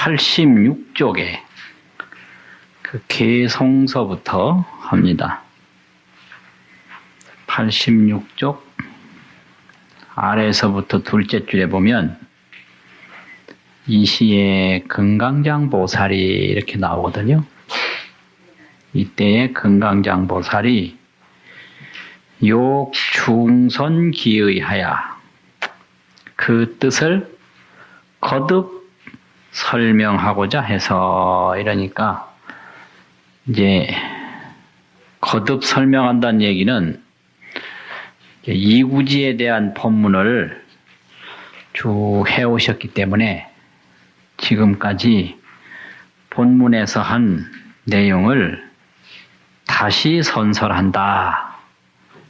86쪽에 그 개송서부터 합니다. 86쪽 아래서부터 둘째 줄에 보면 이 시에 금강장보살이 이렇게 나오거든요. 이때의 금강장보살이 욕중선기의하여 그 뜻을 거듭 설명하고자 해서, 이러니까 이제 거듭 설명한다는 얘기는 이구지에 대한 법문을 쭉 해오셨기 때문에 지금까지 본문에서 한 내용을 다시 선설한다.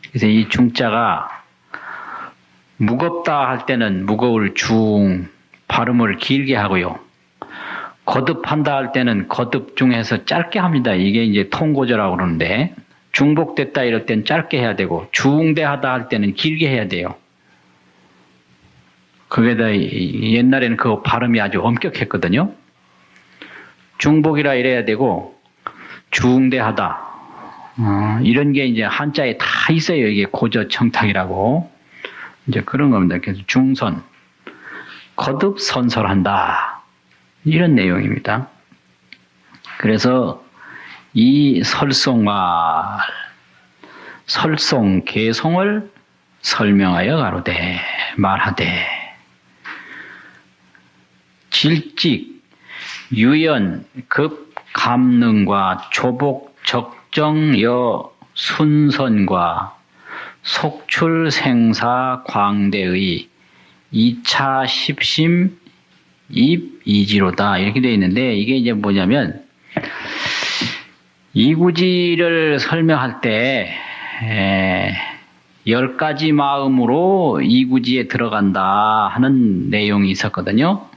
그래서 이 중자가 무겁다 할 때는 무거울 중 발음을 길게 하고요. 거듭한다 할 때는 거듭 중에서 짧게 합니다. 이게 이제 통고조라고 그러는데, 중복됐다 이럴 땐 짧게 해야 되고, 중대하다 할 때는 길게 해야 돼요. 그게다 옛날에는 그 발음이 아주 엄격했거든요. 중복이라 이래야 되고, 중대하다. 이런 게 이제 한자에 다 있어요. 이게 고저청탁이라고. 이제 그런 겁니다. 그래서 중선, 거듭 선설한다. 이런 내용입니다. 그래서 이 설송, 개송을 설명하여 가로되 말하되, 질직, 유연, 급, 감능과 조복, 적정여, 순선과 속출, 생사, 광대의 2차 십심, 입, 이지로다. 이렇게 되어 있는데, 이게 이제 뭐냐면, 이구지를 설명할 때 10가지 마음으로 이구지에 들어간다 하는 내용이 있었거든요.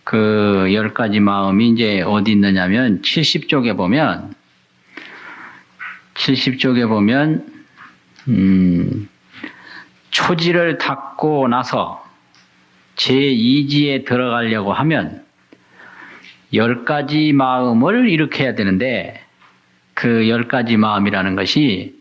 그 10가지 마음이 이제 어디 있느냐면 70쪽에 보면 초지를 닦고 나서 제2지에 들어가려고 하면 10가지 마음을 일으켜야 되는데, 그 10가지 마음이라는 것이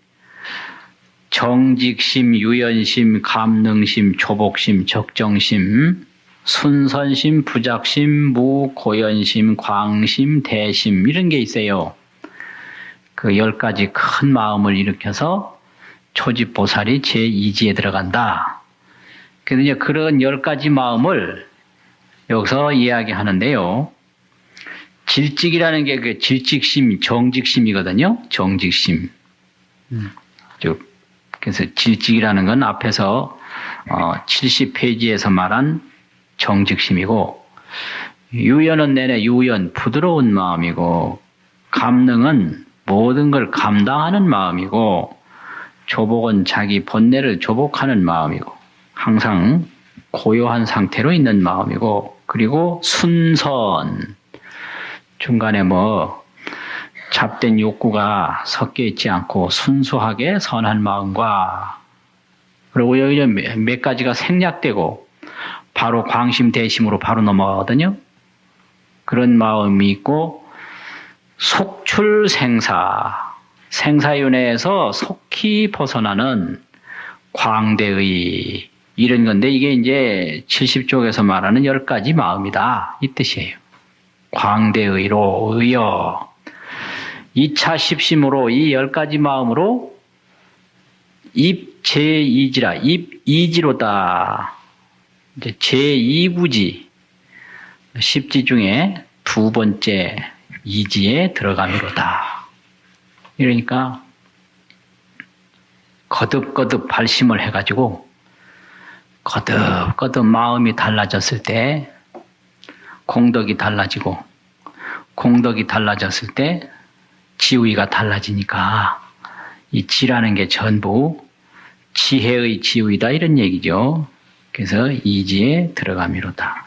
정직심, 유연심, 감능심, 조복심, 적정심, 순선심, 부작심, 무고연심, 광심, 대심, 이런 게 있어요. 그 10가지 큰 마음을 일으켜서 초지보살이 제2지에 들어간다. 그래서 이제 그런 10가지 마음을 여기서 이야기하는데요. 질직이라는 게 그 질직심, 정직심이거든요. 정직심. 그래서 질직이라는 건 앞에서 70페이지에서 말한 정직심이고, 유연은 내내 유연, 부드러운 마음이고, 감능은 모든 걸 감당하는 마음이고, 조복은 자기 본내를 조복하는 마음이고, 항상 고요한 상태로 있는 마음이고, 그리고 순선, 중간에 잡된 욕구가 섞여 있지 않고 순수하게 선한 마음과, 그리고 여기 몇 가지가 생략되고 바로 광심 대심으로 바로 넘어가거든요. 그런 마음이 있고, 속출 생사윤회에서 속히 벗어나는 광대의, 이런 건데, 이게 이제 70쪽에서 말하는 10가지 마음이다, 이 뜻이에요. 광대의로 의여 2차 십심으로 이 10가지 마음으로 입 제2지라, 입 이지로다. 이제 제2구지, 십지 중에 두 번째 이지에 들어가미로다. 이러니까 거듭거듭 발심을 해가지고 거듭거듭 마음이 달라졌을 때 공덕이 달라지고, 공덕이 달라졌을 때 지위가 달라지니까 이 지라는 게 전부 지혜의 지위다, 이런 얘기죠. 그래서 이지에 들어가미로다.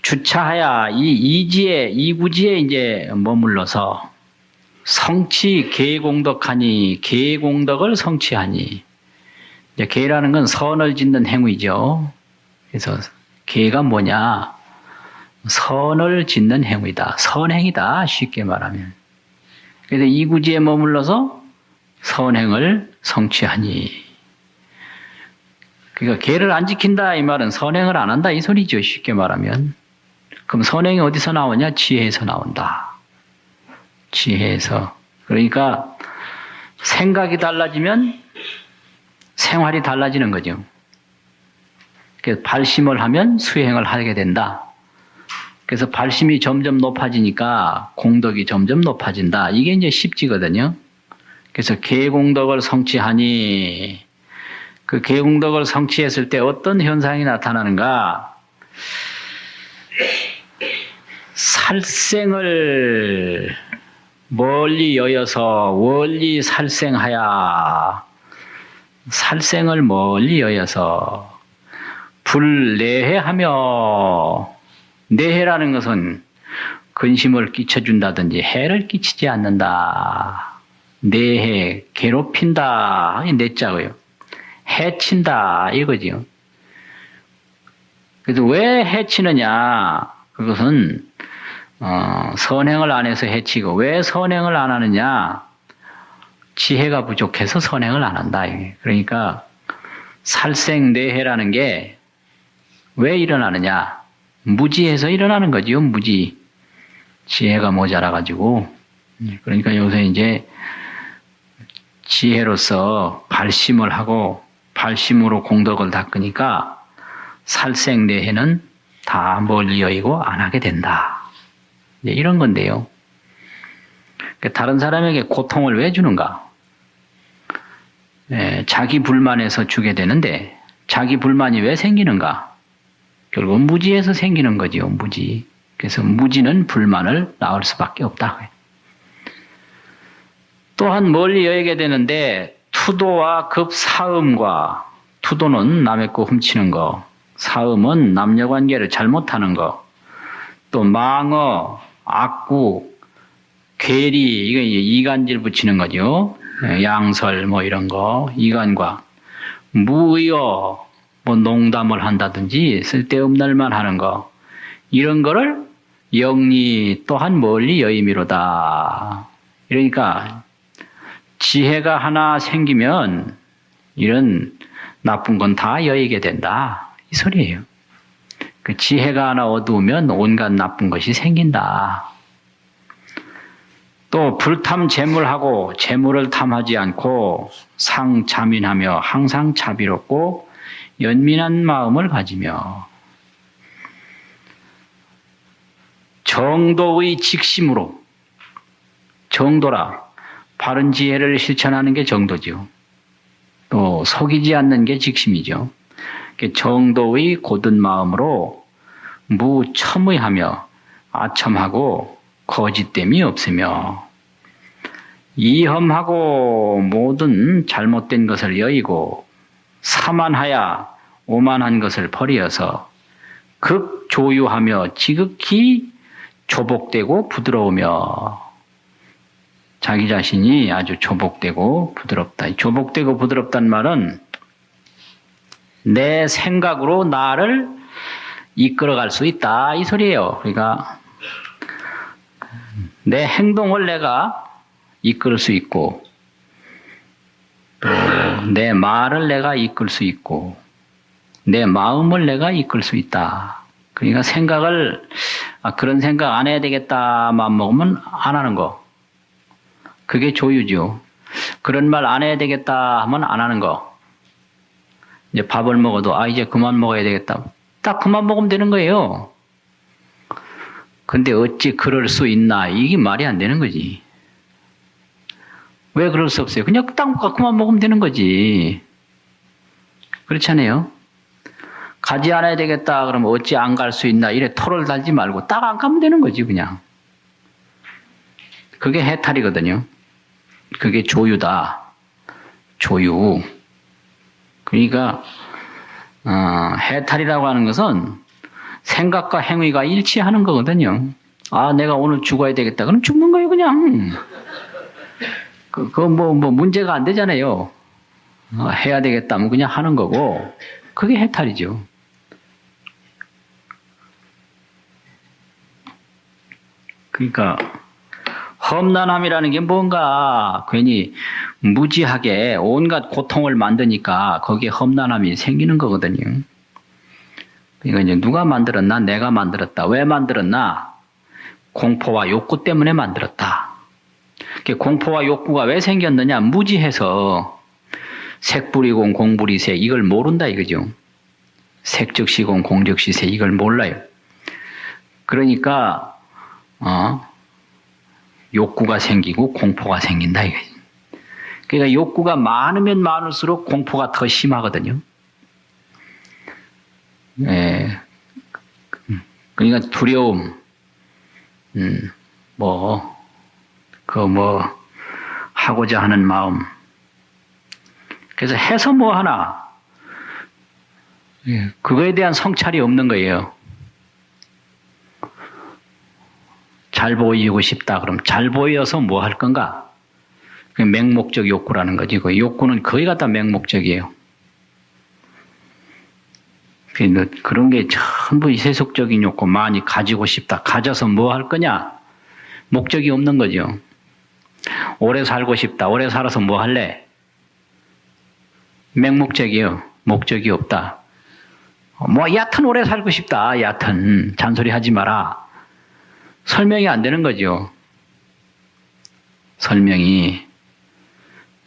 주차하야 이 이지에, 이구지에 이제 머물러서 성취 계공덕하니, 계공덕을 성취하니. 이제 계라는 건 선을 짓는 행위죠. 그래서 계가 뭐냐? 선을 짓는 행위다. 선행이다. 쉽게 말하면. 그래서 이구지에 머물러서 선행을 성취하니. 그러니까 계를 안 지킨다 이 말은 선행을 안 한다 이 소리죠. 쉽게 말하면. 그럼 선행이 어디서 나오냐? 지혜에서 나온다. 지혜에서. 그러니까 생각이 달라지면 생활이 달라지는 거죠. 그래서 발심을 하면 수행을 하게 된다. 그래서 발심이 점점 높아지니까 공덕이 점점 높아진다. 이게 이제 십지거든요. 그래서 계공덕을 성취하니 그 계공덕을 성취했을 때 어떤 현상이 나타나는가? 살생을 멀리 여여서 원리 살생하야. 살생을 멀리 여여서 불내해하며 내해라는 것은 근심을 끼쳐준다든지 해를 끼치지 않는다. 내해, 괴롭힌다. 내자고요. 해친다. 이거지요. 그래서 왜 해치느냐? 그것은 선행을 안 해서 해치고 왜 선행을 안 하느냐? 지혜가 부족해서 선행을 안 한다. 그러니까 살생내해라는 게 왜 일어나느냐? 무지해서 일어나는 거지요. 무지. 지혜가 모자라가지고. 그러니까 요새 이제 지혜로서 발심을 하고 발심으로 공덕을 닦으니까 살생내해는 다 멀리 여의고 안 하게 된다. 이제 이런 건데요. 다른 사람에게 고통을 왜 주는가? 자기 불만에서 주게 되는데 자기 불만이 왜 생기는가? 결국 무지에서 생기는 거지요. 무지. 그래서 무지는 불만을 낳을 수밖에 없다. 또한 멀리 여기게 되는데 투도와 급사음과 투도는 남의 거 훔치는 거, 사음은 남녀관계를 잘못하는 거, 또 망어, 악구, 괴리, 이거 이간질 붙이는 거죠. 양설 뭐 이런 거, 이간과 무의어, 뭐 농담을 한다든지 쓸데없는 말 하는 거, 이런 거를 영리 또한 멀리 여의미로다. 이러니까 지혜가 하나 생기면 이런 나쁜 건 다 여의게 된다. 이 소리예요. 그 지혜가 하나 어두우면 온갖 나쁜 것이 생긴다. 또 불탐 재물하고 재물을 탐하지 않고 상자민하며 항상 자비롭고 연민한 마음을 가지며 정도의 직심으로 정도라 바른 지혜를 실천하는 게 정도죠. 또 속이지 않는 게 직심이죠. 정도의 곧은 마음으로 무첨의하며 아첨하고 거짓됨이 없으며 이험하고 모든 잘못된 것을 여의고 사만하야 오만한 것을 버리어서 극조유하며 지극히 조복되고 부드러우며 자기 자신이 아주 조복되고 부드럽다. 조복되고 부드럽다는 말은 내 생각으로 나를 이끌어갈 수 있다 이 소리예요. 그러니까 내 행동을 내가 이끌 수 있고 또 내 말을 내가 이끌 수 있고 내 마음을 내가 이끌 수 있다. 그러니까 생각을 그런 생각 안 해야 되겠다 마음 먹으면 안 하는 거. 그게 조유죠. 그런 말 안 해야 되겠다 하면 안 하는 거. 이제 밥을 먹어도 이제 그만 먹어야 되겠다. 딱 그만 먹으면 되는 거예요. 근데 어찌 그럴 수 있나? 이게 말이 안 되는 거지. 왜 그럴 수 없어요? 그냥 딱 그만 먹으면 되는 거지. 그렇잖아요. 가지 않아야 되겠다 그러면 어찌 안 갈 수 있나? 이래 토를 달지 말고 딱 안 가면 되는 거지 그냥. 그게 해탈이거든요. 그게 조유다. 조유. 그러니까 해탈이라고 하는 것은 생각과 행위가 일치하는 거거든요. 내가 오늘 죽어야 되겠다. 그럼 죽는 거예요, 그냥. 뭐 문제가 안 되잖아요. 해야 되겠다 하면 그냥 하는 거고, 그게 해탈이죠. 그러니까 험난함이라는 게 뭔가 괜히 무지하게 온갖 고통을 만드니까 거기에 험난함이 생기는 거거든요. 그러니까 이제 누가 만들었나? 내가 만들었다. 왜 만들었나? 공포와 욕구 때문에 만들었다. 공포와 욕구가 왜 생겼느냐? 무지해서 색불이공 공불이색 이걸 모른다 이거죠. 색즉시공 공즉시색 이걸 몰라요. 그러니까 욕구가 생기고 공포가 생긴다 이거죠. 그러니까 욕구가 많으면 많을수록 공포가 더 심하거든요. 예. 그러니까 두려움, 하고자 하는 마음. 그래서 해서 뭐 하나, 그거에 대한 성찰이 없는 거예요. 잘 보이고 싶다. 그럼 잘 보여서 뭐 할 건가? 그 맹목적 욕구라는 거지. 그 욕구는 거의 갖다 맹목적이에요. 그런 게 전부 세속적인 욕구 많이 가지고 싶다. 가져서 뭐 할 거냐? 목적이 없는 거죠. 오래 살고 싶다. 오래 살아서 뭐 할래? 맹목적이에요. 목적이 없다. 얕은 오래 살고 싶다. 얕은 잔소리 하지 마라. 설명이 안 되는 거죠. 설명이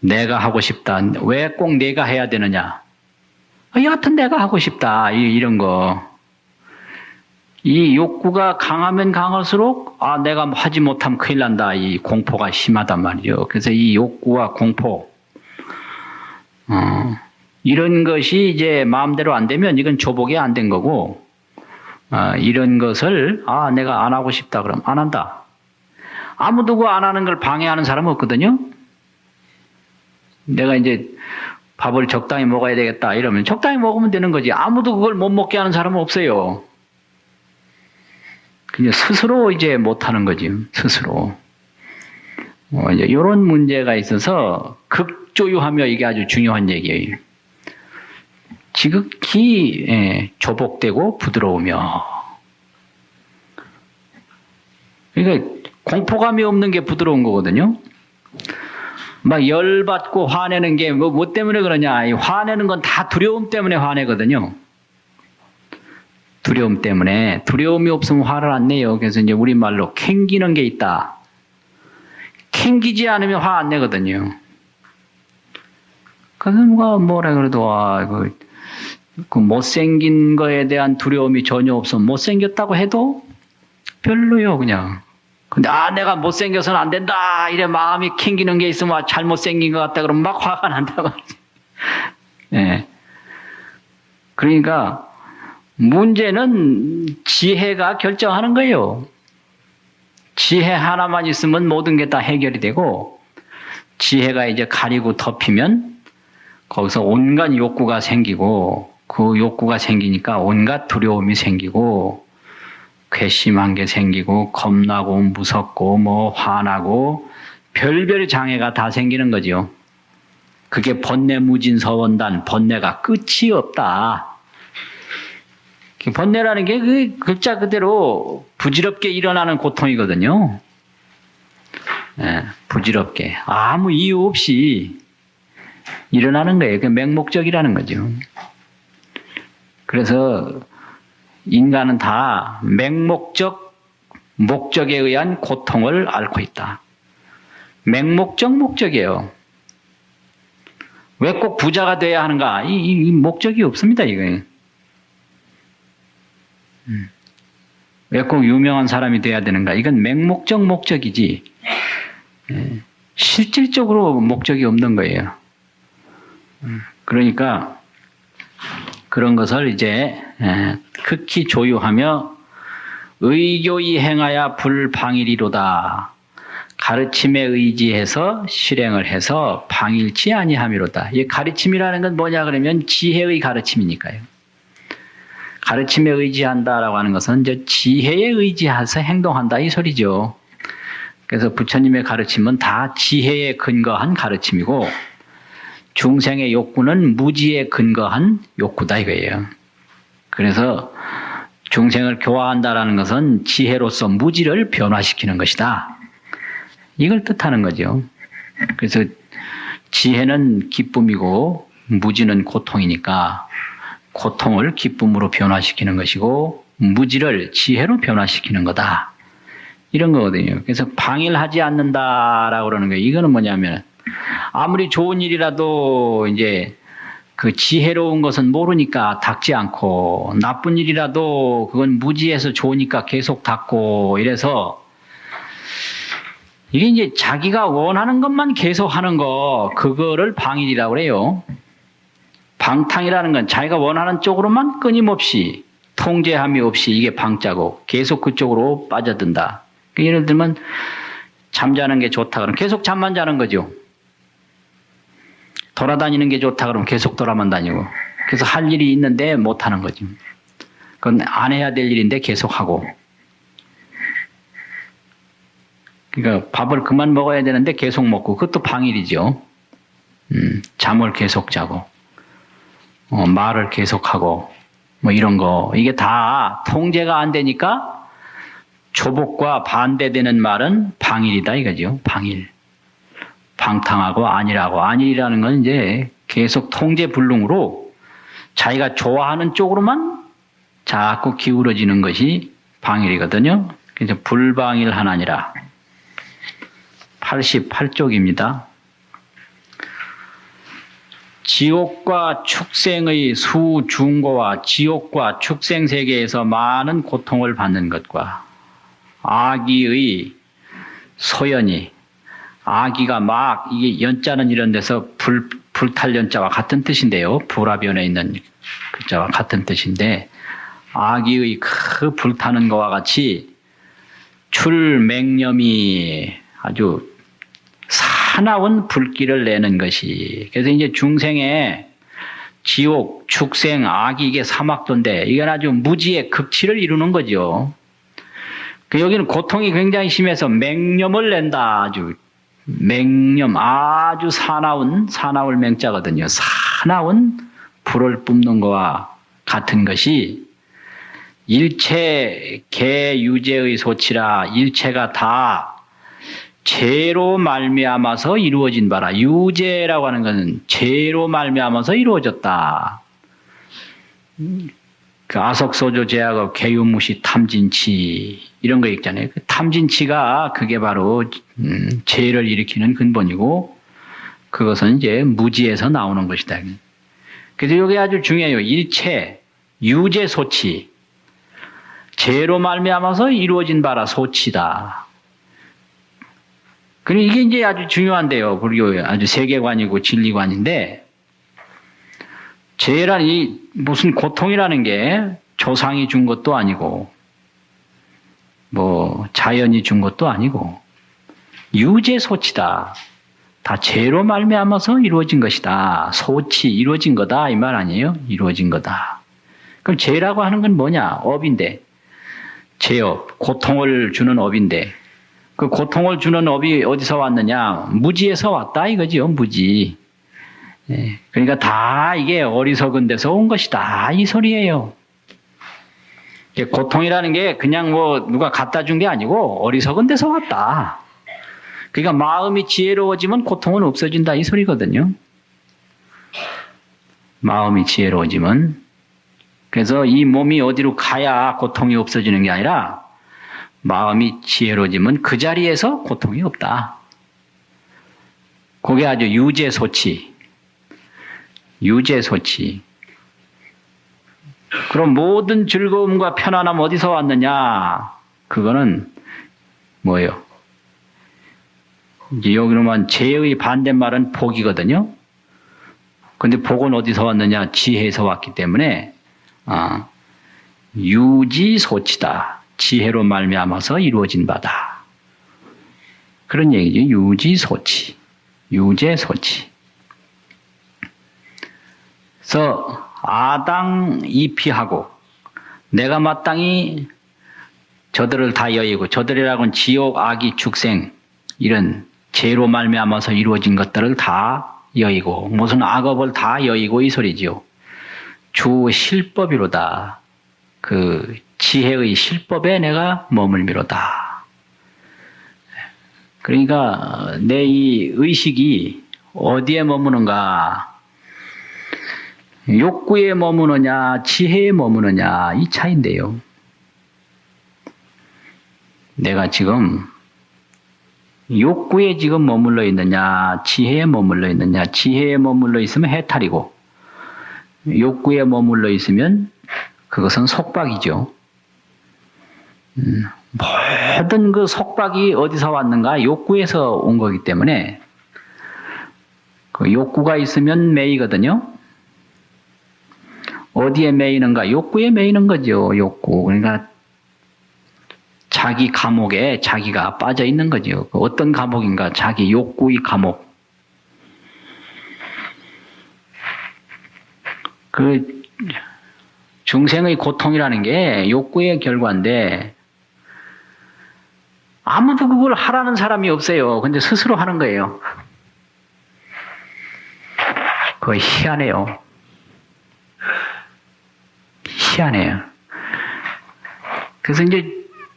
내가 하고 싶다. 왜 꼭 내가 해야 되느냐? 여하튼 내가 하고 싶다. 이런 거. 이 욕구가 강하면 강할수록 내가 하지 못하면 큰일 난다. 이 공포가 심하단 말이죠. 그래서 이 욕구와 공포 이런 것이 이제 마음대로 안 되면 이건 조복이 안 된 거고 이런 것을 내가 안 하고 싶다 그럼 안 한다. 아무도 그 안 하는 걸 방해하는 사람은 없거든요. 내가 이제 밥을 적당히 먹어야 되겠다 이러면 적당히 먹으면 되는 거지. 아무도 그걸 못 먹게 하는 사람은 없어요. 그냥 스스로 이제 못 하는 거지. 스스로. 이제 이런 문제가 있어서 극조유하며 이게 아주 중요한 얘기예요. 지극히 조복되고 부드러우며. 그러니까 공포감이 없는 게 부드러운 거거든요. 막 열받고 화내는 게 뭐 때문에 그러냐. 화내는 건 다 두려움 때문에 화내거든요. 두려움 때문에. 두려움이 없으면 화를 안 내요. 그래서 이제 우리말로 캥기는 게 있다. 캥기지 않으면 화 안 내거든요. 그래서 누가 뭐라 그래도 그 못생긴 거에 대한 두려움이 전혀 없어. 못생겼다고 해도 별로요, 그냥. 근데 내가 못생겨서는 안 된다. 이래 마음이 캥기는 게 있으면 잘못생긴 것 같다. 그러면 막 화가 난다 말이지. 예. 그러니까 문제는 지혜가 결정하는 거예요. 지혜 하나만 있으면 모든 게 다 해결이 되고 지혜가 이제 가리고 덮이면 거기서 온갖 욕구가 생기고 그 욕구가 생기니까 온갖 두려움이 생기고 괘씸한 게 생기고 겁나고 무섭고 화나고 별별 장애가 다 생기는 거죠. 그게 번뇌무진서원단 번뇌가 끝이 없다. 번뇌라는 게 그 글자 그대로 부질없게 일어나는 고통이거든요. 부질없게 아무 이유 없이 일어나는 거예요. 그 맹목적이라는 거죠. 그래서 인간은 다 맹목적 목적에 의한 고통을 앓고 있다. 맹목적 목적이에요. 왜 꼭 부자가 돼야 하는가? 이 목적이 없습니다. 이거. 왜 꼭 유명한 사람이 돼야 되는가? 이건 맹목적 목적이지. 실질적으로 목적이 없는 거예요. 그러니까 그런 것을 이제 극히 조유하며 의교이 행하야 불방일이로다. 가르침에 의지해서 실행을 해서 방일치 아니함이로다. 이 가르침이라는 건 뭐냐 그러면 지혜의 가르침이니까요. 가르침에 의지한다라고 하는 것은 이제 지혜에 의지해서 행동한다 이 소리죠. 그래서 부처님의 가르침은 다 지혜에 근거한 가르침이고 중생의 욕구는 무지에 근거한 욕구다 이거예요. 그래서 중생을 교화한다라는 것은 지혜로서 무지를 변화시키는 것이다. 이걸 뜻하는 거죠. 그래서 지혜는 기쁨이고 무지는 고통이니까 고통을 기쁨으로 변화시키는 것이고 무지를 지혜로 변화시키는 거다. 이런 거거든요. 그래서 방일하지 않는다라고 그러는 거예요. 이거는 뭐냐면 아무리 좋은 일이라도 이제 그 지혜로운 것은 모르니까 닦지 않고 나쁜 일이라도 그건 무지해서 좋으니까 계속 닦고 이래서 이게 이제 자기가 원하는 것만 계속 하는 거 그거를 방일이라고 그래요. 방탕이라는 건 자기가 원하는 쪽으로만 끊임없이 통제함이 없이 이게 방자고 계속 그쪽으로 빠져든다. 예를 들면 잠자는 게 좋다 그러면 계속 잠만 자는 거죠. 돌아다니는 게 좋다 그러면 계속 돌아만 다니고 그래서 할 일이 있는데 못 하는 거죠. 그건 안 해야 될 일인데 계속 하고 그러니까 밥을 그만 먹어야 되는데 계속 먹고 그것도 방일이죠. 잠을 계속 자고 말을 계속하고 뭐 이런 거 이게 다 통제가 안 되니까 조복과 반대되는 말은 방일이다 이거죠. 방일. 방탕하고 안일하고 안일이라는 건 이제 계속 통제불능으로 자기가 좋아하는 쪽으로만 자꾸 기울어지는 것이 방일이거든요. 그래서 불방일하나니라. 88쪽입니다. 지옥과 축생의 수중고와 지옥과 축생 세계에서 많은 고통을 받는 것과 아기의 소연이 아기가 막 이게 연자는 이런 데서 불탈 연자와 같은 뜻인데요. 불화변에 있는 글자와 같은 뜻인데 아기의 그 불타는 것과 같이 출맹념이 아주 사나운 불길을 내는 것이 그래서 이제 중생의 지옥, 축생, 악이 이게 사막도인데 이건 아주 무지의 극치를 이루는 거죠. 여기는 고통이 굉장히 심해서 맹념을 낸다. 아주 맹념 아주 사나울 맹자거든요. 사나운 불을 뿜는 것과 같은 것이 일체 개유제의 소치라 일체가 다 죄로 말미암아서 이루어진 바라. 유죄라고 하는 것은 죄로 말미암아서 이루어졌다. 그 아석소조 제약의 개유무시 탐진치 이런 거 있잖아요. 그 탐진치가 그게 바로 죄를 일으키는 근본이고 그것은 이제 무지에서 나오는 것이다. 그래서 이게 아주 중요해요. 일체 유죄 소치 죄로 말미암아서 이루어진 바라 소치다. 그리고 이게 이제 아주 중요한데요. 불교의 아주 세계관이고 진리관인데 죄라니 무슨 고통이라는 게 조상이 준 것도 아니고 뭐 자연이 준 것도 아니고 유죄 소치다. 다 죄로 말미암아서 이루어진 것이다. 소치 이루어진 거다 이 말 아니에요? 이루어진 거다. 그럼 죄라고 하는 건 뭐냐? 업인데 죄업 고통을 주는 업인데 그 고통을 주는 업이 어디서 왔느냐? 무지에서 왔다 이거지요. 무지. 그러니까 다 이게 어리석은 데서 온 것이다 이 소리예요. 고통이라는 게 그냥 뭐 누가 갖다 준 게 아니고 어리석은 데서 왔다. 그러니까 마음이 지혜로워지면 고통은 없어진다 이 소리거든요. 마음이 지혜로워지면 그래서 이 몸이 어디로 가야 고통이 없어지는 게 아니라 마음이 지혜로워지면 그 자리에서 고통이 없다. 그게 아주 유죄소치. 유죄소치. 그럼 모든 즐거움과 편안함 어디서 왔느냐? 그거는 뭐예요? 이제 여기로만 죄의 반대말은 복이거든요. 근데 복은 어디서 왔느냐? 지혜에서 왔기 때문에 유지소치다. 지혜로 말미암아서 이루어진 바다. 그런 얘기죠. 유지소치. 유죄소치. 그래서 아당 이피하고 내가 마땅히 저들을 다 여의고 저들이라고는 지옥, 악이, 축생 이런 죄로 말미암아서 이루어진 것들을 다 여의고 무슨 악업을 다 여의고 이 소리지요. 주 실법이로다. 그 지혜의 실법에 내가 머물미로다. 그러니까 내 이 의식이 어디에 머무는가? 욕구에 머무느냐, 지혜에 머무느냐, 이 차이인데요. 내가 지금 욕구에 지금 머물러 있느냐, 지혜에 머물러 있느냐, 지혜에 머물러 있으면 해탈이고, 욕구에 머물러 있으면 그것은 속박이죠. 모든 그 속박이 어디서 왔는가? 욕구에서 온 거기 때문에, 그 욕구가 있으면 매이거든요. 어디에 매이는가? 욕구에 매이는 거죠, 욕구. 그러니까 자기 감옥에 자기가 빠져 있는 거죠. 어떤 감옥인가? 자기 욕구의 감옥. 그 중생의 고통이라는 게 욕구의 결과인데 아무도 그걸 하라는 사람이 없어요. 근데 스스로 하는 거예요. 그거 희한해요. 희한해요. 그래서 이제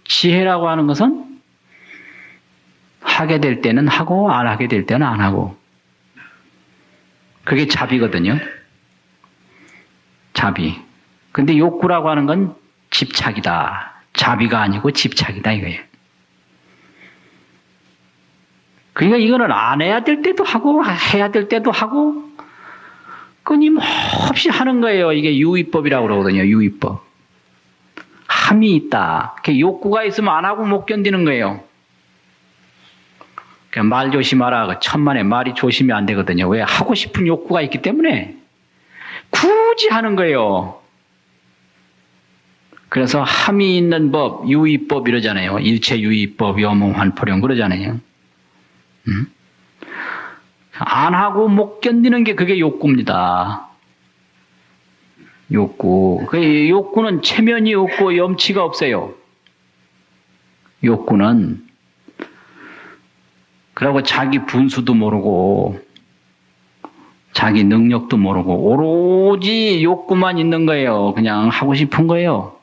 지혜라고 하는 것은 하게 될 때는 하고 안 하게 될 때는 안 하고, 그게 자비거든요. 자비. 근데 욕구라고 하는 건 집착이다. 자비가 아니고 집착이다 이거예요. 그러니까 이거는 안 해야 될 때도 하고 해야 될 때도 하고 끊임없이 하는 거예요. 이게 유의법이라고 그러거든요. 유의법. 함이 있다. 욕구가 있으면 안 하고 못 견디는 거예요. 말 조심하라. 천만에 말이 조심이 안 되거든요. 왜? 하고 싶은 욕구가 있기 때문에 굳이 하는 거예요. 그래서 함이 있는 법, 유의법 이러잖아요. 일체유의법, 염응환포령 그러잖아요. 안 하고 못 견디는 게 그게 욕구입니다. 욕구. 그 욕구는 체면이 없고 염치가 없어요. 욕구는. 그리고 자기 분수도 모르고 자기 능력도 모르고 오로지 욕구만 있는 거예요. 그냥 하고 싶은 거예요.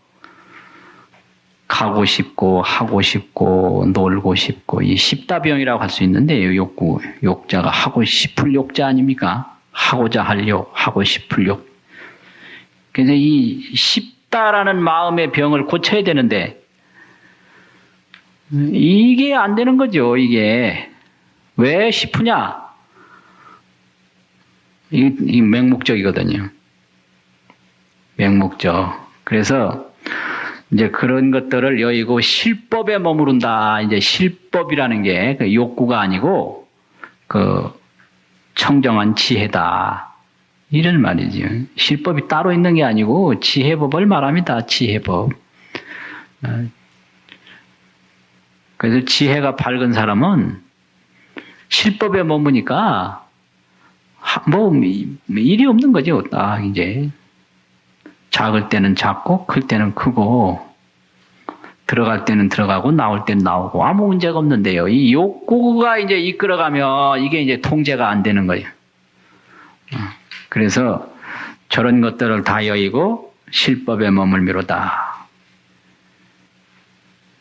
가고 싶고 하고 싶고 놀고 싶고, 이 십다병이라고 할 수 있는데, 욕구, 욕자가 하고 싶을 욕자 아닙니까? 하고자 할 욕, 하고 싶을 욕. 그래서 이 싶다라는 마음의 병을 고쳐야 되는데 이게 안 되는 거죠. 이게 왜 싶으냐? 이 맹목적이거든요. 맹목적. 그래서 이제 그런 것들을 여의고 실법에 머무른다. 이제 실법이라는 게 그 욕구가 아니고 그 청정한 지혜다. 이런 말이죠. 실법이 따로 있는 게 아니고 지혜법을 말합니다. 지혜법. 그래서 지혜가 밝은 사람은 실법에 머무니까 뭐 일이 없는 거죠. 딱 이제 작을 때는 작고 클 때는 크고 들어갈 때는 들어가고 나올 때는 나오고 아무 문제가 없는데요. 이 욕구가 이제 이끌어가면 이게 이제 통제가 안 되는 거예요. 그래서 저런 것들을 다 여의고 실법에 머물미로다.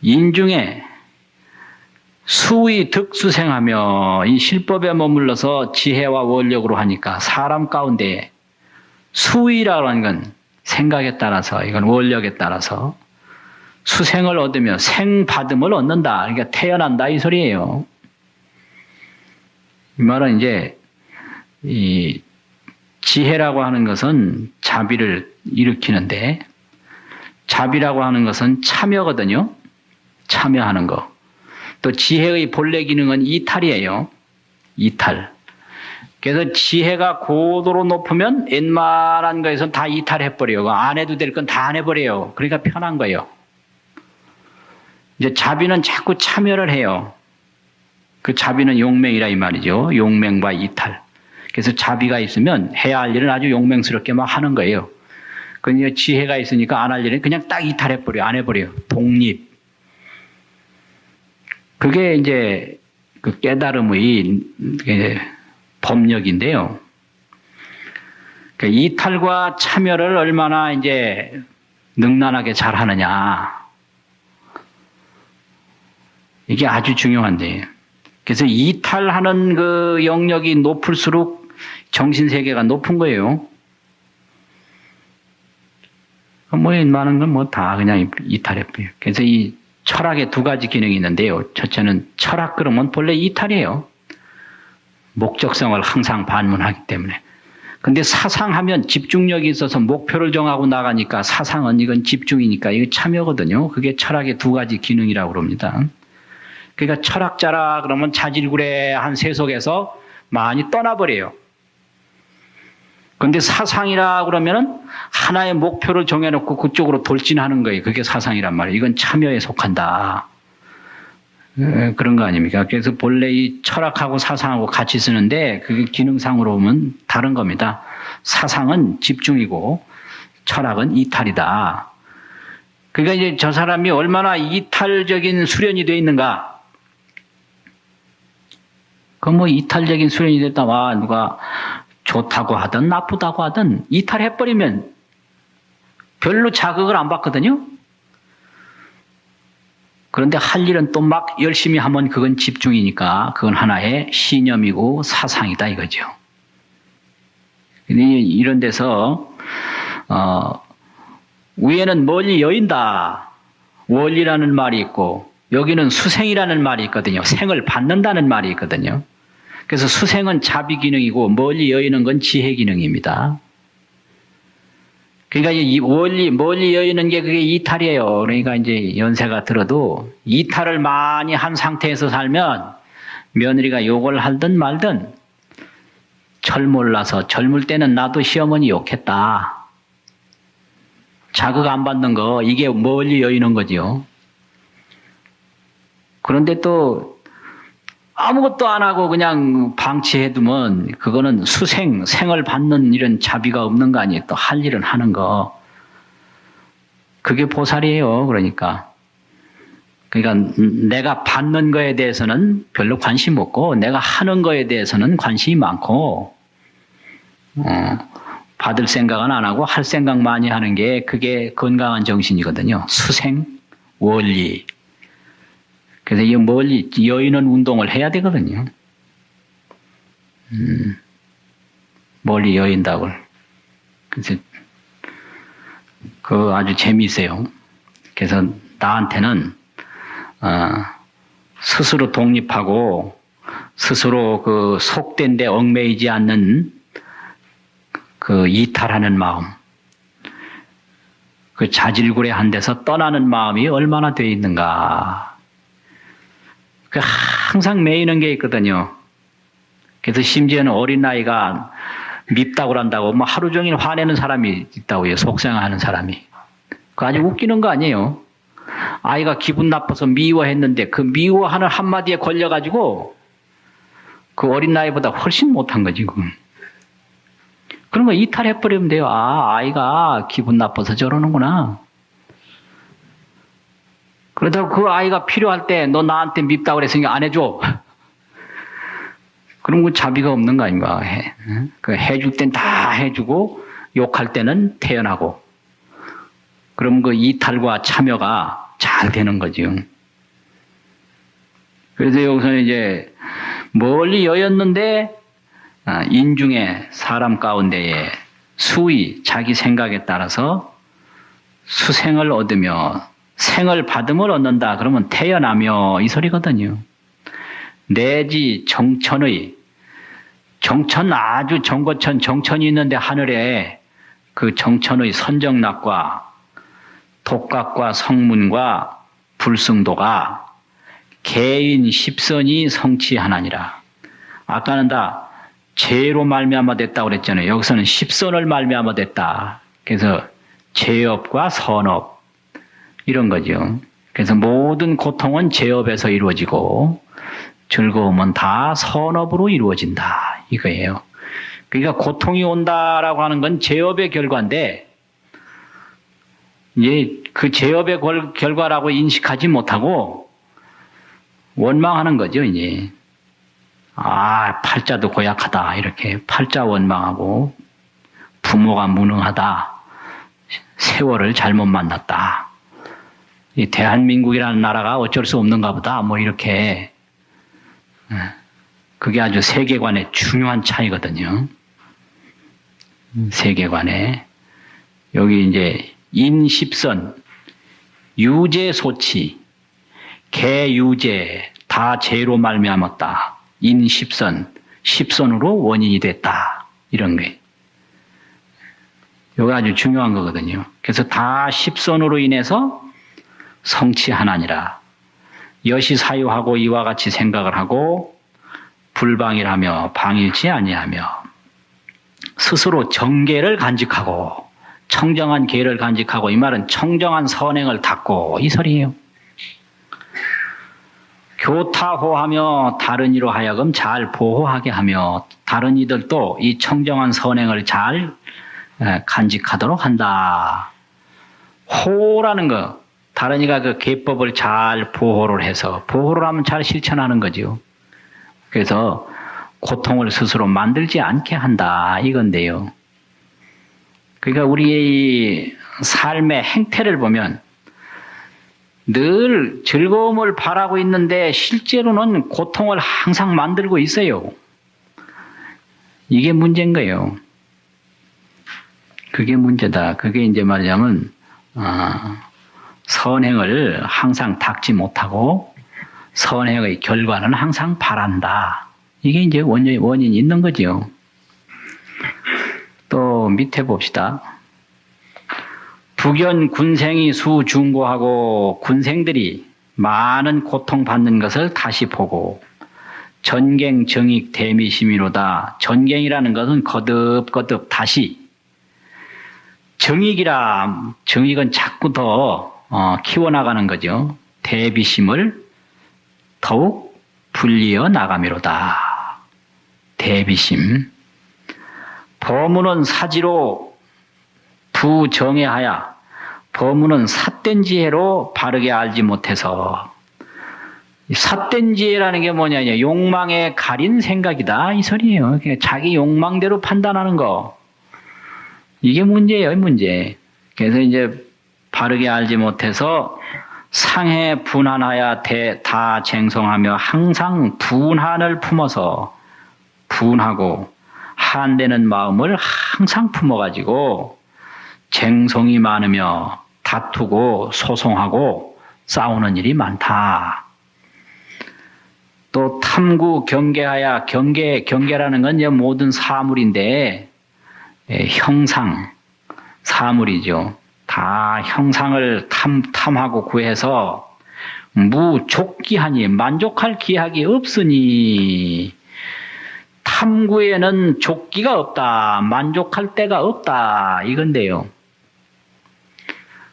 인중에 수의 득수생하며 이 실법에 머물러서 지혜와 원력으로 하니까 사람 가운데 수의라고 하는 건 생각에 따라서, 이건 원력에 따라서 수생을 얻으며 생받음을 얻는다. 그러니까 태어난다 이 소리예요. 이 말은 이제 이 지혜라고 하는 것은 자비를 일으키는데, 자비라고 하는 것은 참여거든요. 참여하는 거. 또 지혜의 본래 기능은 이탈이에요. 이탈. 그래서 지혜가 고도로 높으면 웬만한 거에서 다 이탈해버려요. 안 해도 될 건 다 안 해버려요. 그러니까 편한 거예요. 이제 자비는 자꾸 참여를 해요. 그 자비는 용맹이라 이 말이죠. 용맹과 이탈. 그래서 자비가 있으면 해야 할 일은 아주 용맹스럽게 막 하는 거예요. 그러니까 지혜가 있으니까 안 할 일은 그냥 딱 이탈해버려요. 안 해버려요. 독립. 그게 이제 그 깨달음의 법력인데요. 그 이탈과 참여를 얼마나 이제 능란하게 잘하느냐. 이게 아주 중요한데. 그래서 이탈하는 그 영역이 높을수록 정신세계가 높은 거예요. 뭐, 많은 건 뭐 다 그냥 이탈해버려요. 그래서 이 철학에 두 가지 기능이 있는데요. 첫째는 철학 그러면 본래 이탈이에요. 목적성을 항상 반문하기 때문에. 근데 사상하면 집중력이 있어서 목표를 정하고 나가니까 사상은 이건 집중이니까 이거 참여거든요. 그게 철학의 두 가지 기능이라고 그럽니다. 그러니까 철학자라 그러면 자질구레한 세속에서 많이 떠나버려요. 그런데 사상이라 그러면은 하나의 목표를 정해놓고 그쪽으로 돌진하는 거예요. 그게 사상이란 말이에요. 이건 참여에 속한다. 그런 거 아닙니까? 그래서 본래 이 철학하고 사상하고 같이 쓰는데 그게 기능상으로 보면 다른 겁니다. 사상은 집중이고 철학은 이탈이다. 그러니까 이제 저 사람이 얼마나 이탈적인 수련이 되어 있는가? 그 뭐 이탈적인 수련이 됐다. 와, 누가 좋다고 하든 나쁘다고 하든 이탈해버리면 별로 자극을 안 받거든요. 그런데 할 일은 또 막 열심히 하면 그건 집중이니까 그건 하나의 신념이고 사상이다 이거죠. 이런 데서 위에는 멀리 여인다. 원리라는 말이 있고 여기는 수생이라는 말이 있거든요. 생을 받는다는 말이 있거든요. 그래서 수생은 자비 기능이고 멀리 여이는 건 지혜 기능입니다. 그러니까 이 멀리 여이는 게 그게 이탈이에요. 그러니까 이제 연세가 들어도 이탈을 많이 한 상태에서 살면 며느리가 욕을 하든 말든 젊어서 젊을 때는 나도 시어머니 욕했다. 자극 안 받는 거 이게 멀리 여이는 거죠. 그런데 또 아무것도 안 하고 그냥 방치해두면 그거는 생을 받는 이런 자비가 없는 거 아니에요. 또 할 일은 하는 거. 그게 보살이에요. 그러니까 내가 받는 거에 대해서는 별로 관심 없고 내가 하는 거에 대해서는 관심이 많고 받을 생각은 안 하고 할 생각 많이 하는 게 그게 건강한 정신이거든요. 수생, 원리. 그래서 이 멀리 여의는 운동을 해야 되거든요. 멀리 여인다고. 그래서 그 아주 재미있어요. 그래서 나한테는 스스로 독립하고 스스로 그 속된 데 얽매이지 않는 그 이탈하는 마음, 그 자질구레한 데서 떠나는 마음이 얼마나 돼 있는가. 그 항상 매이는 게 있거든요. 그래서 심지어는 어린아이가 밉다고 한다고 뭐 하루 종일 화내는 사람이 있다고요. 속상하는 사람이. 그거 아주 웃기는 거 아니에요. 아이가 기분 나빠서 미워했는데 그 미워하는 한마디에 걸려가지고 그 어린아이보다 훨씬 못한 거지. 그런 거 이탈해버리면 돼요. 아, 아이가 기분 나빠서 저러는구나. 그러다가 그 아이가 필요할 때 너 나한테 밉다고 그랬으니까 안 해줘. 그럼 그 자비가 없는 거 아닌가. 그 해줄 땐 다 해주고 욕할 때는 태연하고. 그럼 그 이탈과 참여가 잘 되는 거죠. 그래서 여기서 이제 멀리 여였는데 인중에 사람 가운데에 수의 자기 생각에 따라서 수생을 얻으며 생을 받음을 얻는다. 그러면 태어나며 이 소리거든요. 내지 정천의 정천 아주 정거천 정천이 있는데 하늘에 그 정천의 선정락과 독각과 성문과 불승도가 개인 십선이 성취하나니라. 아까는 다 죄로 말미암아 됐다고 그랬잖아요. 여기서는 십선을 말미암아 됐다. 그래서 죄업과 선업 이런 거죠. 그래서 모든 고통은 죄업에서 이루어지고 즐거움은 다 선업으로 이루어진다. 이거예요. 그러니까 고통이 온다라고 하는 건 죄업의 결과인데 이제 그 죄업의 결과라고 인식하지 못하고 원망하는 거죠. 이제 팔자도 고약하다. 이렇게 팔자 원망하고 부모가 무능하다. 세월을 잘못 만났다. 이 대한민국이라는 나라가 어쩔 수 없는가 보다. 뭐 이렇게. 그게 아주 세계관의 중요한 차이거든요. 세계관에. 여기 이제 인십선, 유죄소치, 개유죄 다 죄로 말미암았다. 인십선, 십선으로 원인이 됐다. 이런 게. 이거 아주 중요한 거거든요. 그래서 다 십선으로 인해서 성취하나니라. 여시 사유하고 이와 같이 생각을 하고 불방일하며 방일치 아니하며 스스로 정계를 간직하고 청정한 계를 간직하고 이 말은 청정한 선행을 닦고 이 소리예요. 교타호하며 다른 이로 하여금 잘 보호하게 하며 다른 이들도 이 청정한 선행을 잘 간직하도록 한다. 호라는 거 다른 이가 그 계법을 잘 보호를 해서 보호를 하면 잘 실천하는 거죠. 그래서 고통을 스스로 만들지 않게 한다 이건데요. 그러니까 우리의 삶의 행태를 보면 늘 즐거움을 바라고 있는데 실제로는 고통을 항상 만들고 있어요. 이게 문제인 거예요. 그게 문제다. 그게 이제 말하자면 선행을 항상 닦지 못하고 선행의 결과는 항상 바란다. 이게 이제 원인이 있는 거죠. 또 밑에 봅시다. 북연 군생이 수중고하고 군생들이 많은 고통받는 것을 다시 보고 전갱 정익 대미심이로다. 전갱이라는 것은 거듭거듭 다시 정익은 자꾸 더 키워나가는 거죠. 대비심을 더욱 불리어 나가미로다. 대비심. 법문은 사지로 부정해하야 법문은 삿된 지혜로 바르게 알지 못해서 삿된 지혜라는 게 뭐냐 욕망에 가린 생각이다 이 소리예요. 자기 욕망대로 판단하는 거 이게 문제예요. 문제. 그래서 이제 바르게 알지 못해서 상해 분한하야 다 쟁성하며 항상 분한을 품어서 분하고 한되는 마음을 항상 품어가지고 쟁성이 많으며 다투고 소송하고 싸우는 일이 많다. 또 탐구 경계하야 경계라는 건 이제 모든 사물인데 형상 사물이죠. 다 형상을 탐하고 구해서 무족기하니 만족할 기약이 없으니 탐구에는 족기가 없다. 만족할 데가 없다. 이건데요.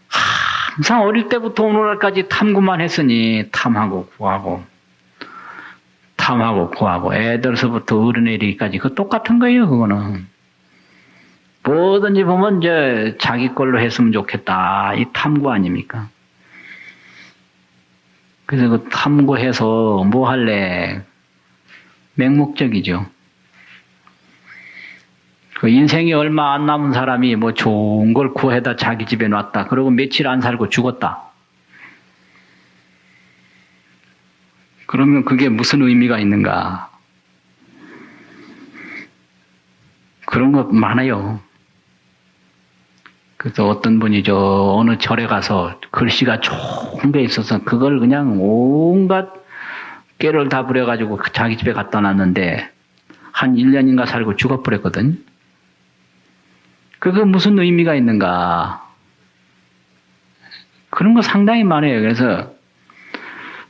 항상 어릴 때부터 오늘날까지 탐구만 했으니 탐하고 구하고 애들서부터 어른에 이르기까지 그 똑같은 거예요. 그거는. 뭐든지 보면 이제 자기 걸로 했으면 좋겠다. 이 탐구 아닙니까? 그래서 그 탐구해서 뭐 할래? 맹목적이죠. 그 인생이 얼마 안 남은 사람이 뭐 좋은 걸 구해다 자기 집에 놨다. 그러고 며칠 안 살고 죽었다. 그러면 그게 무슨 의미가 있는가? 그런 거 많아요. 그래서 어떤 분이 어느 절에 가서 글씨가 좋은 게 있어서 그걸 그냥 온갖 깨를 다 부려가지고 자기 집에 갖다 놨는데 한 1년인가 살고 죽어버렸거든. 그게 무슨 의미가 있는가? 그런 거 상당히 많아요. 그래서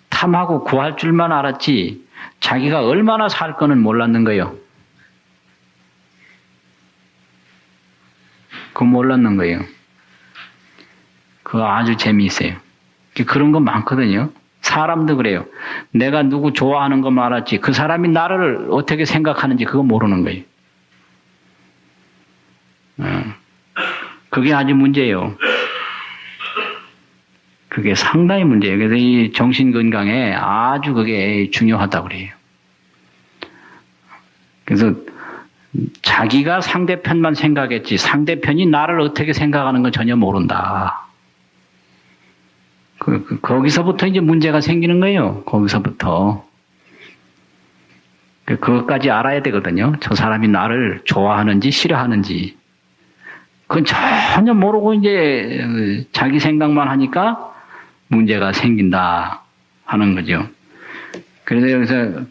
탐하고 구할 줄만 알았지 자기가 얼마나 살 거는 몰랐는 거예요. 그거 몰랐는 거예요. 그거 아주 재미있어요. 그런 거 많거든요. 사람도 그래요. 내가 누구 좋아하는 것만 알았지 그 사람이 나를 어떻게 생각하는지 그거 모르는 거예요. 그게 아주 문제예요. 그게 상당히 문제예요. 그래서 이 정신건강에 아주 그게 중요하다고 그래요. 그래서 자기가 상대편만 생각했지 상대편이 나를 어떻게 생각하는 건 전혀 모른다. 거기서부터 이제 문제가 생기는 거예요. 거기서부터. 그것까지 알아야 되거든요. 저 사람이 나를 좋아하는지 싫어하는지. 그건 전혀 모르고 이제 자기 생각만 하니까 문제가 생긴다 하는 거죠. 그래서 여기서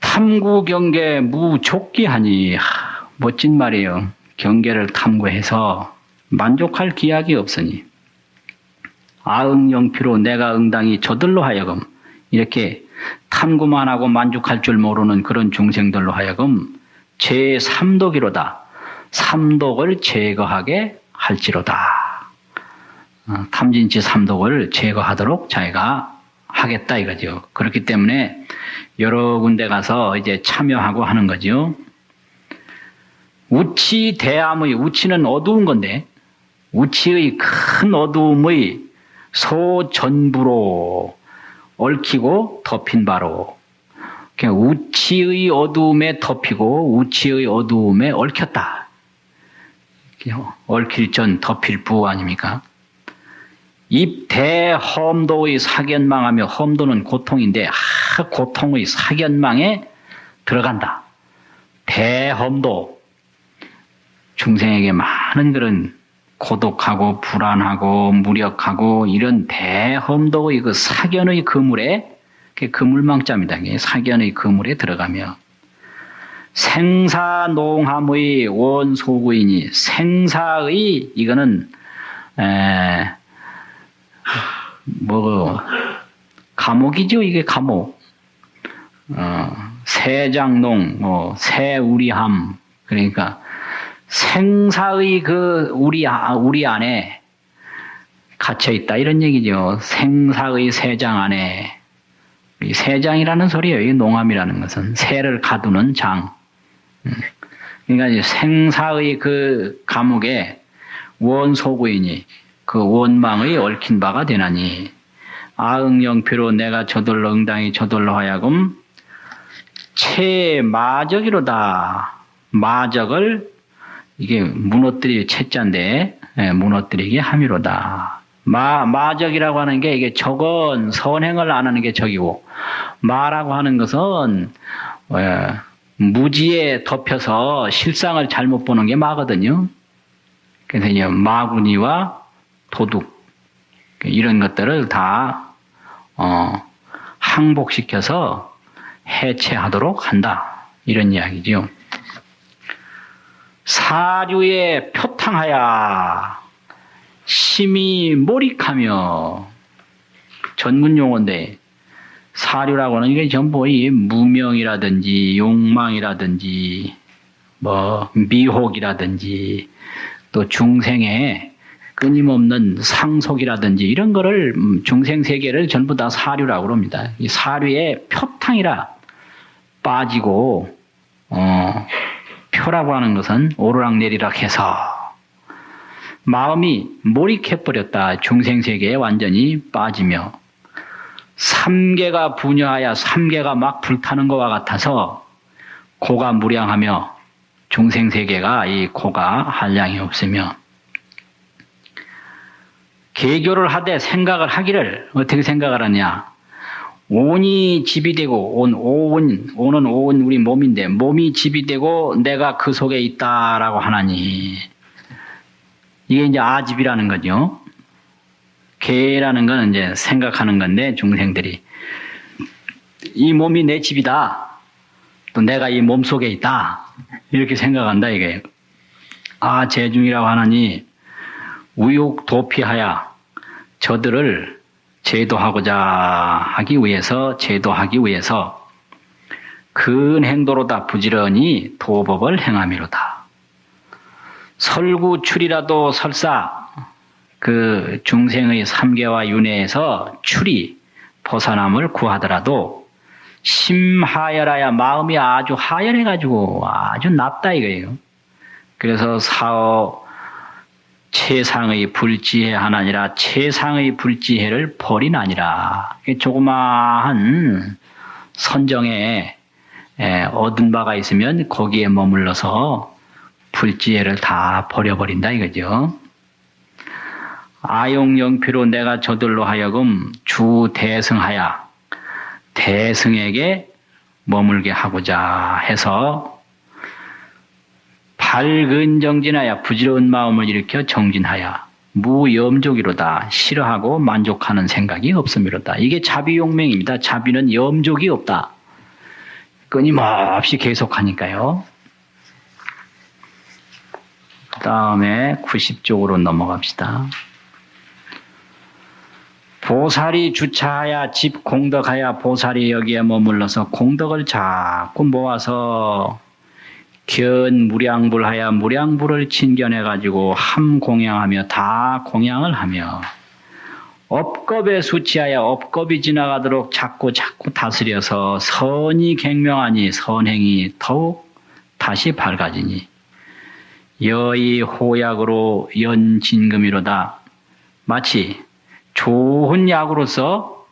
탐구 경계 무족기하니 멋진 말이에요. 경계를 탐구해서 만족할 기약이 없으니 아응영피로 내가 응당히 저들로 하여금 이렇게 탐구만 하고 만족할 줄 모르는 그런 중생들로 하여금 제3독이로다. 삼독을 제거하게 할지로다. 탐진치 삼독을 제거하도록 자기가 하겠다 이거죠. 그렇기 때문에 여러 군데 가서 이제 참여하고 하는 거죠. 우치 대암의 우치는 어두운 건데 우치의 큰 어두움의 소전부로 얽히고 덮인 바로 우치의 어두움에 덮이고 우치의 어두움에 얽혔다. 얽힐 전 덮일 부 아닙니까? 입대험도의 사견망하며 험도는 고통인데 고통의 사견망에 들어간다. 대험도 중생에게 많은 그런 고독하고 불안하고 무력하고 이런 대험도의 그 사견의 그물에 그물망자입니다. 사견의 그물에 들어가며 생사농함의 원소구이니 생사의 이거는 감옥이죠. 이게 감옥. 세장농, 세우리함. 그러니까 생사의 그 우리 안에 갇혀 있다 이런 얘기죠. 생사의 세장 안에. 이 세장이라는 소리예요. 이 농함이라는 것은 새를 가두는 장. 그러니까 이제 생사의 그 감옥에 원소구이니 그 원망의 얽힌 바가 되나니 아응영피로 내가 저돌로 응당히 저돌로 하여금 채마적이로다. 마적을 이게 무너뜨리 채자인데 무너뜨리게 함이로다. 마적이라고 하는 게 이게 적은 선행을 안 하는 게 적이고 마라고 하는 것은 무지에 덮여서 실상을 잘못 보는 게 마거든요. 그래서 이제 마구니와 도둑 이런 것들을 다 항복시켜서 해체하도록 한다. 이런 이야기죠. 사류에 표탕하여 심히 몰익하며 전문 용어인데 사류라고 하는 게 전부 이 무명이라든지 욕망이라든지 미혹이라든지 또 중생의 끊임없는 상속이라든지 이런 거를 중생 세계를 전부 다 사류라고 합니다. 이 사류에 표탕이라 빠지고 표라고 하는 것은 오르락내리락 해서 마음이 몰입해버렸다. 중생세계에 완전히 빠지며 삼계가 분여하여 삼계가 막 불타는 것과 같아서 고가 무량하며 중생세계가 이 고가 한량이 없으며 개교를 하되 생각을 하기를 어떻게 생각을 하냐. 온이 집이 되고 온은 우리 몸인데 몸이 집이 되고 내가 그 속에 있다라고 하나니 이게 이제 아집이라는 거죠. 개라는 건 이제 생각하는 건데 중생들이 이 몸이 내 집이다. 또 내가 이 몸 속에 있다. 이렇게 생각한다 이게. 제중이라고 하나니 우욕 도피하여 저들을 제도하기 위해서 근행도로다 부지런히 도법을 행함이로다. 설구출이라도 설사 그 중생의 삼계와 윤회에서 출이 벗어남을 구하더라도 심하열하여 마음이 아주 하열해가지고 아주 낮다 이거예요. 그래서 사어 최상의 불지혜 하나니라 최상의 불지혜를 버리나니라. 조그마한 선정에 얻은 바가 있으면 거기에 머물러서 불지혜를 다 버려버린다 이거죠. 아용영피로 내가 저들로 하여금 주대승하여 대승에게 머물게 하고자 해서 밝은 정진하여 부지런한 마음을 일으켜 정진하여 무염족이로다 싫어하고 만족하는 생각이 없음이로다. 이게 자비용맹입니다. 자비는 염족이 없다. 끊임없이 계속하니까요. 그 다음에 90쪽으로 넘어갑시다. 보살이 주차하여 집 공덕하여 보살이 여기에 머물러서 공덕을 자꾸 모아서 견 무량불하여 무량불을 친견해가지고 함 공양하며 다 공양을 하며 업겁에 수치하여 업겁이 지나가도록 자꾸 다스려서 선이 갱명하니 선행이 더욱 다시 밝아지니 여의 호약으로 연진금이로다. 마치 좋은 약으로서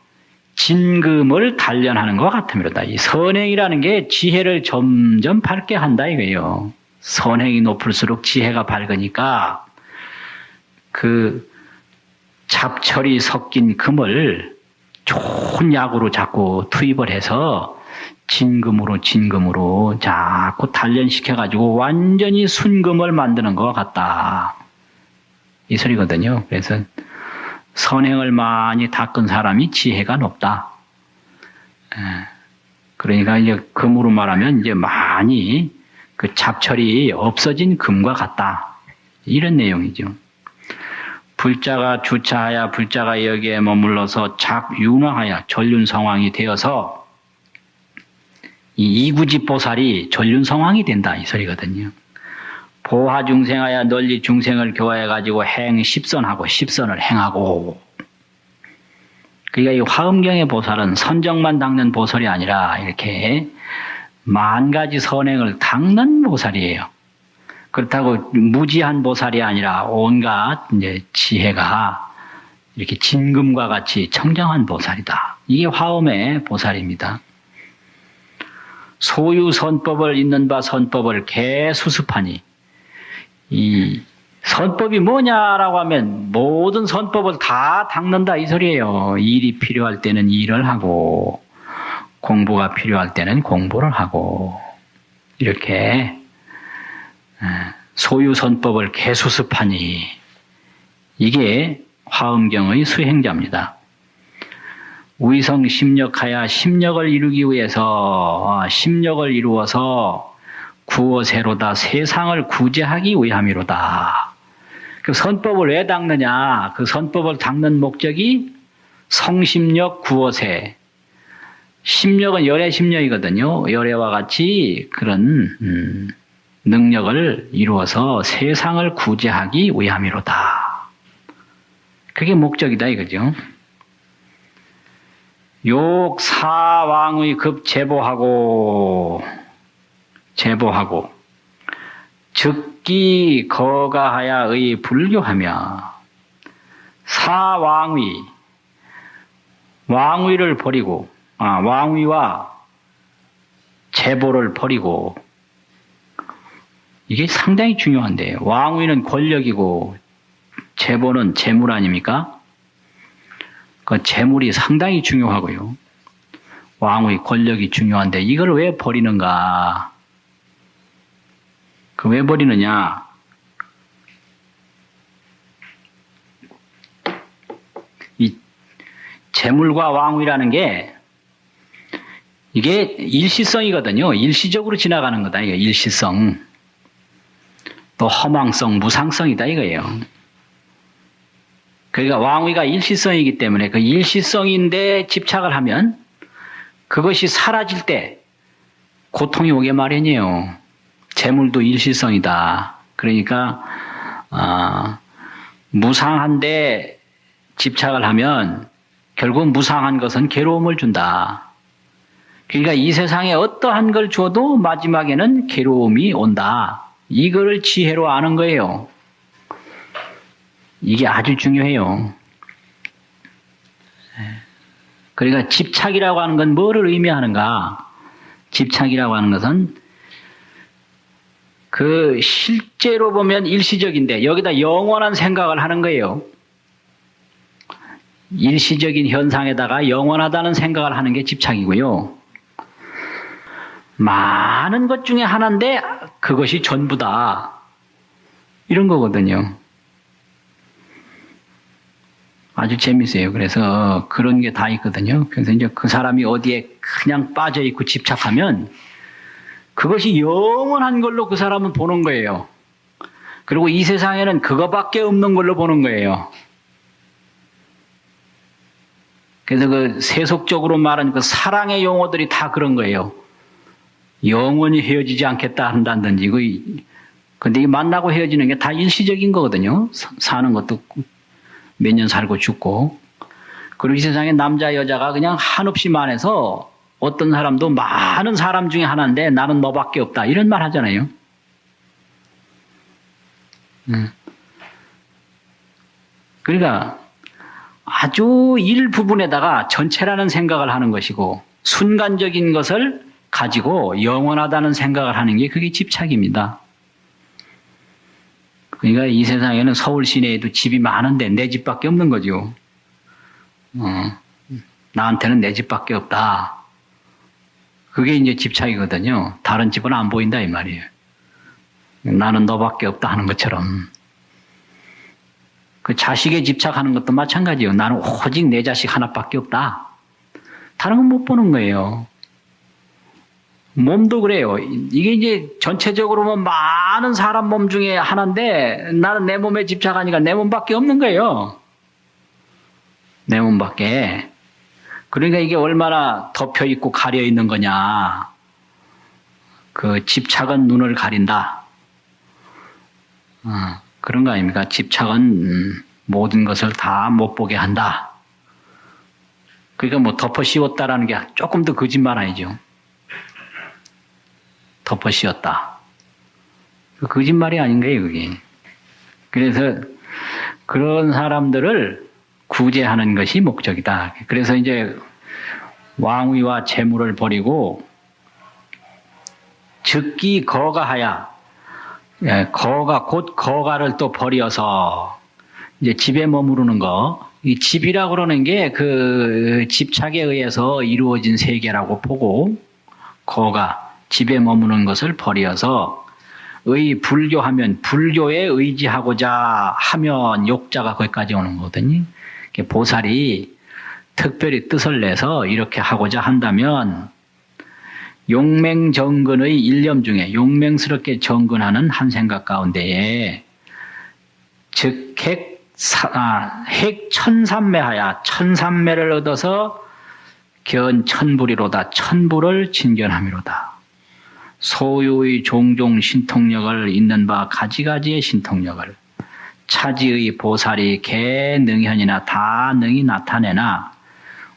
진금을 단련하는 것 같음이로다. 이 선행이라는 게 지혜를 점점 밝게 한다 이거예요. 선행이 높을수록 지혜가 밝으니까 그 잡철이 섞인 금을 좋은 약으로 자꾸 투입을 해서 진금으로 자꾸 단련시켜가지고 완전히 순금을 만드는 것 같다. 이 소리거든요. 그래서 선행을 많이 닦은 사람이 지혜가 높다. 그러니까 이제 금으로 말하면 이제 많이 그 잡철이 없어진 금과 같다. 이런 내용이죠. 불자가 주차하여 불자가 여기에 머물러서 작윤화하여 전륜성왕이 되어서 이 이구지보살이 전륜성왕이 된다 이 소리거든요. 보화중생하여 널리 중생을 교화해가지고 십선하고 십선을 행하고. 그러니까 이 화엄경의 보살은 선정만 닦는 보살이 아니라 이렇게 만 가지 선행을 닦는 보살이에요. 그렇다고 무지한 보살이 아니라 온갖 이제 지혜가 이렇게 진금과 같이 청정한 보살이다. 이게 화엄의 보살입니다. 소유 선법을 있는 바 선법을 개수습하니 이 선법이 뭐냐라고 하면 모든 선법을 다 닦는다 이 소리예요. 일이 필요할 때는 일을 하고 공부가 필요할 때는 공부를 하고 이렇게 소유 선법을 개수습하니 이게 화엄경의 수행자입니다. 위성 심력하여 심력을 이루기 위해서 심력을 이루어서 구어세로다 세상을 구제하기 위함이로다. 그 선법을 왜 닦느냐? 그 선법을 닦는 목적이 성심력 구어세. 심력은 열애 심력이거든요. 열애와 같이 그런 능력을 이루어서 세상을 구제하기 위함이로다. 그게 목적이다 이거죠. 욕사왕의 급 제보하고 즉기 거가하야의 불교하며 왕위를 버리고 왕위와 제보를 버리고 이게 상당히 중요한데 왕위는 권력이고 제보는 재물 아닙니까? 그 재물이 상당히 중요하고요. 왕의 권력이 중요한데 이걸 왜 버리는가? 그 왜 버리느냐? 이 재물과 왕위라는 게 이게 일시성이거든요. 일시적으로 지나가는 거다. 이게 일시성. 또 허망성, 무상성이다 이거예요. 그러니까 왕위가 일시성이기 때문에 그 일시성인데 집착을 하면 그것이 사라질 때 고통이 오게 마련이에요. 재물도 일시성이다. 그러니까 무상한데 집착을 하면 결국 무상한 것은 괴로움을 준다. 그러니까 이 세상에 어떠한 걸 줘도 마지막에는 괴로움이 온다. 이거를 지혜로 아는 거예요. 이게 아주 중요해요. 그러니까 집착이라고 하는 건 뭐를 의미하는가? 집착이라고 하는 것은 그 실제로 보면 일시적인데 여기다 영원한 생각을 하는 거예요. 일시적인 현상에다가 영원하다는 생각을 하는 게 집착이고요. 많은 것 중에 하나인데 그것이 전부다. 이런 거거든요. 아주 재밌어요. 그래서 그런 게 다 있거든요. 그래서 이제 그 사람이 어디에 그냥 빠져 있고 집착하면 그것이 영원한 걸로 그 사람은 보는 거예요. 그리고 이 세상에는 그거밖에 없는 걸로 보는 거예요. 그래서 그 세속적으로 말하는 그 사랑의 용어들이 다 그런 거예요. 영원히 헤어지지 않겠다 한다든지, 근데 이 만나고 헤어지는 게 다 일시적인 거거든요. 사는 것도 몇 년 살고 죽고. 그리고 이 세상에 남자, 여자가 그냥 한없이 많아서 어떤 사람도 많은 사람 중에 하나인데 나는 너밖에 없다. 이런 말 하잖아요. 그러니까 아주 일부분에다가 전체라는 생각을 하는 것이고 순간적인 것을 가지고 영원하다는 생각을 하는 게 그게 집착입니다. 그러니까 이 세상에는 서울 시내에도 집이 많은데 내 집밖에 없는 거죠. 나한테는 내 집밖에 없다. 그게 이제 집착이거든요. 다른 집은 안 보인다 이 말이에요. 나는 너밖에 없다 하는 것처럼. 그 자식에 집착하는 것도 마찬가지예요. 나는 오직 내 자식 하나밖에 없다. 다른 건 못 보는 거예요. 몸도 그래요. 이게 이제 전체적으로 보면 많은 사람 몸 중에 하나인데 나는 내 몸에 집착하니까 내 몸밖에 없는 거예요. 내 몸밖에. 그러니까 이게 얼마나 덮여 있고 가려 있는 거냐. 그 집착은 눈을 가린다. 그런 거 아닙니까? 집착은 모든 것을 다 못 보게 한다. 그러니까 뭐 덮어 씌웠다라는 게 조금 더 거짓말 아니죠. 덮어 씌웠다. 거짓말이 아닌 거예요, 그게. 그래서 그런 사람들을 구제하는 것이 목적이다. 그래서 이제 왕위와 재물을 버리고 즉기 거가하야. 거가 곧 거가를 또 버려서 이제 집에 머무르는 거. 이 집이라고 그러는 게 그 집착에 의해서 이루어진 세계라고 보고 거가 집에 머무는 것을 버려서 불교하면 불교에 의지하고자 하면 욕자가 거기까지 오는 거거든요. 보살이 특별히 뜻을 내서 이렇게 하고자 한다면 용맹정근의 일념 중에 용맹스럽게 정근하는 한 생각 가운데에 즉 핵 천삼매하야 천삼매를 얻어서 견 천불이로다 천불을 진견함이로다. 소유의 종종 신통력을 있는 바 가지가지의 신통력을 차지의 보살이 개능현이나 다 능히 나타내나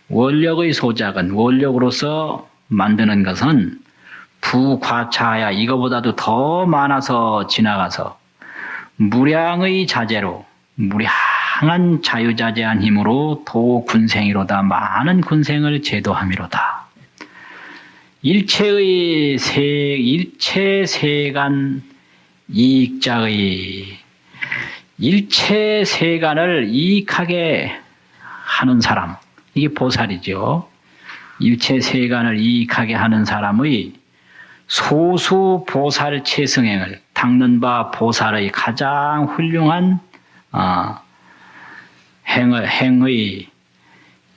원력의 소작은 원력으로서 만드는 것은 부과차하야 이거보다도 더 많아서 지나가서 무량의 자재로 무량한 자유자재한 힘으로 도군생이로다 많은 군생을 제도함이로다. 일체 세간 이익자의 일체 세간을 이익하게 하는 사람 이게 보살이죠. 일체 세간을 이익하게 하는 사람의 소수 보살 체승행을 닦는 바 보살의 가장 훌륭한 행의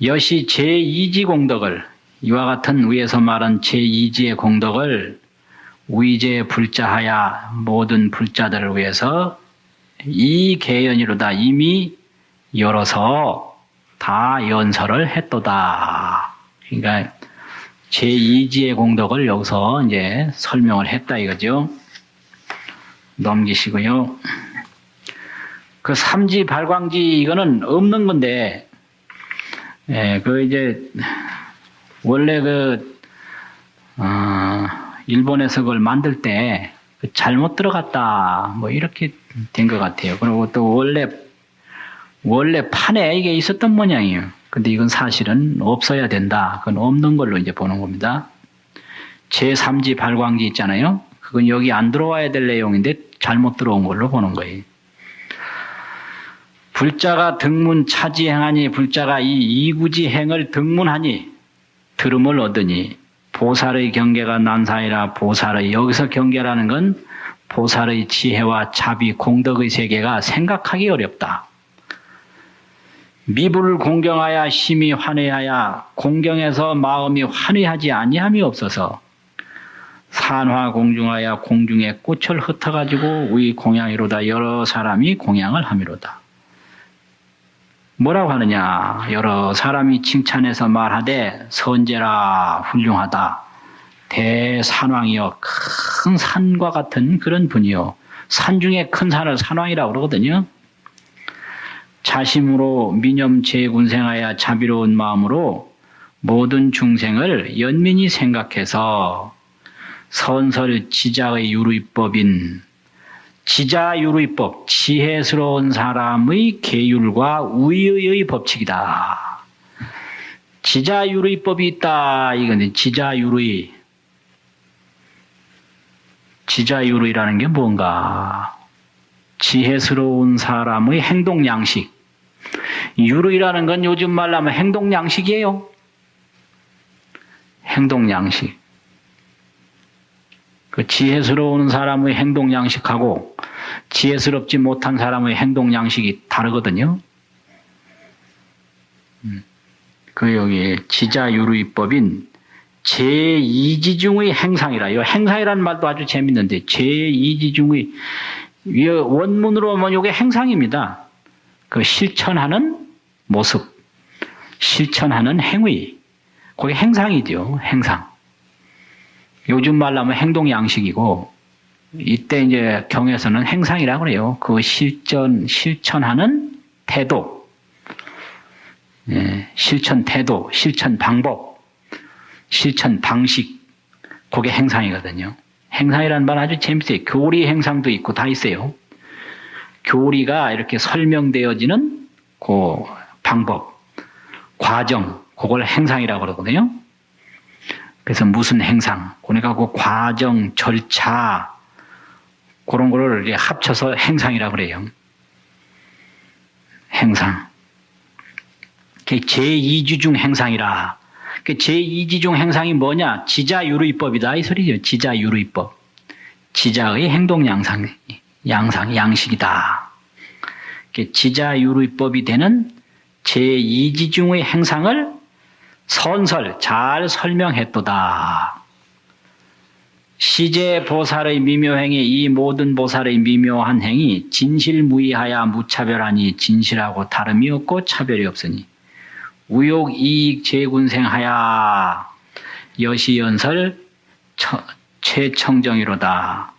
여시 제2지 공덕을 이와 같은 위에서 말한 제2지의 공덕을 위제 불자하야 모든 불자들을 위해서 이 개연이로다 이미 열어서 다 연설을 했도다. 그러니까 제2지의 공덕을 여기서 이제 설명을 했다 이거죠. 넘기시고요. 그 삼지 발광지 이거는 없는 건데, 그 이제 원래 일본에서 그걸 만들 때 잘못 들어갔다 뭐 이렇게 된 것 같아요. 그리고 또 원래 판에 이게 있었던 모양이에요. 근데 이건 사실은 없어야 된다. 그건 없는 걸로 이제 보는 겁니다. 제3지 발광지 있잖아요. 그건 여기 안 들어와야 될 내용인데 잘못 들어온 걸로 보는 거예요. 불자가 등문 차지행하니 불자가 이 이구지행을 등문하니 들음을 얻으니 보살의 경계가 난사이라. 보살의 여기서 경계라는 건 보살의 지혜와 자비 공덕의 세계가 생각하기 어렵다. 미불을 공경하여 심히 환회하여 공경해서 마음이 환회하지 아니함이 없어서 산화 공중하여 공중에 꽃을 흩어가지고 우리 공양이로다. 여러 사람이 공양을 함이로다. 뭐라고 하느냐. 여러 사람이 칭찬해서 말하되 선제라 훌륭하다. 대산왕이여 큰 산과 같은 그런 분이요. 산 중에 큰 산을 산왕이라고 그러거든요. 자심으로 미념 재군생하여 자비로운 마음으로 모든 중생을 연민히 생각해서 선설 지자의 유의법인 지자유의법, 지혜스러운 사람의 계율과 우의의 법칙이다. 지자유의법이 있다. 이건 지자유의. 지자유의라는 게 뭔가? 지혜스러운 사람의 행동 양식. 유의라는 건 요즘 말로 하면 행동 양식이에요. 행동 양식. 그 지혜스러운 사람의 행동 양식하고 지혜스럽지 못한 사람의 행동 양식이 다르거든요. 그 여기 지자유의법인 제2지중의 행상이라. 이 행상이라는 말도 아주 재밌는데 제2지중의 원문으로 보면 이게 행상입니다. 그 실천하는 모습, 실천하는 행위, 그게 행상이죠. 행상. 요즘 말로 하면 행동 양식이고, 이때 이제 경에서는 행상이라고 그래요. 그 실천하는 태도, 실천 태도, 실천 방법, 실천 방식, 그게 행상이거든요. 행상이라는 말 아주 재밌어요. 교리 행상도 있고 다 있어요. 교리가 이렇게 설명되어지는 그 방법, 과정, 그걸 행상이라고 그러거든요. 그래서 무슨 행상, 그러니까 그 과정, 절차, 그런 거를 합쳐서 행상이라고 그래요. 행상. 제2지중 행상이라. 제2지중 행상이 뭐냐? 지자유의법이다. 이 소리죠. 지자유의법. 지자의 행동 양식이다. 지자유의법이 되는 제2지중의 행상을 선설, 잘 설명했도다. 시제 보살의 미묘행이 이 모든 보살의 미묘한 행이 진실무이하여 무차별하니 진실하고 다름이 없고 차별이 없으니 우욕 이익 재군생하여 여시연설 최청정이로다.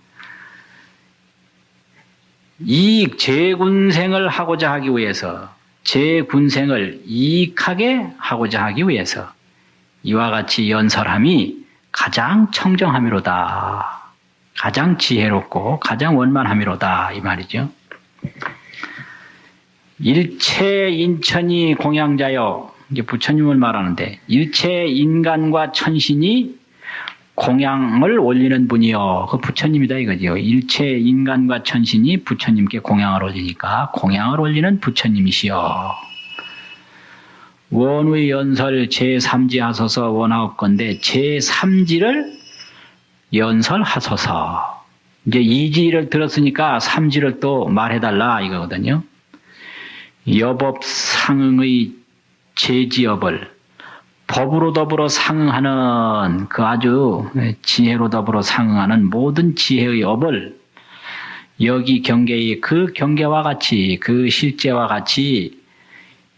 이익 재군생을 하고자 하기 위해서 재군생을 이익하게 하고자 하기 위해서 이와 같이 연설함이 가장 청정함이로다. 가장 지혜롭고 가장 원만함이로다. 이 말이죠. 일체 인천이 공양자여. 이제 부처님을 말하는데 일체 인간과 천신이 공양을 올리는 분이요. 그 부처님이다 이거죠. 일체 인간과 천신이 부처님께 공양을 올리니까 공양을 올리는 부처님이시여. 원의 연설 제3지 하소서 원하옵건대 제3지를 연설하소서. 이제 2지를 들었으니까 3지를 또 말해달라 이거거든요. 여법 상응의 제지업을 법으로 더불어 상응하는 그 아주 지혜로 더불어 상응하는 모든 지혜의 업을 여기 경계의 그 경계와 같이 그 실제와 같이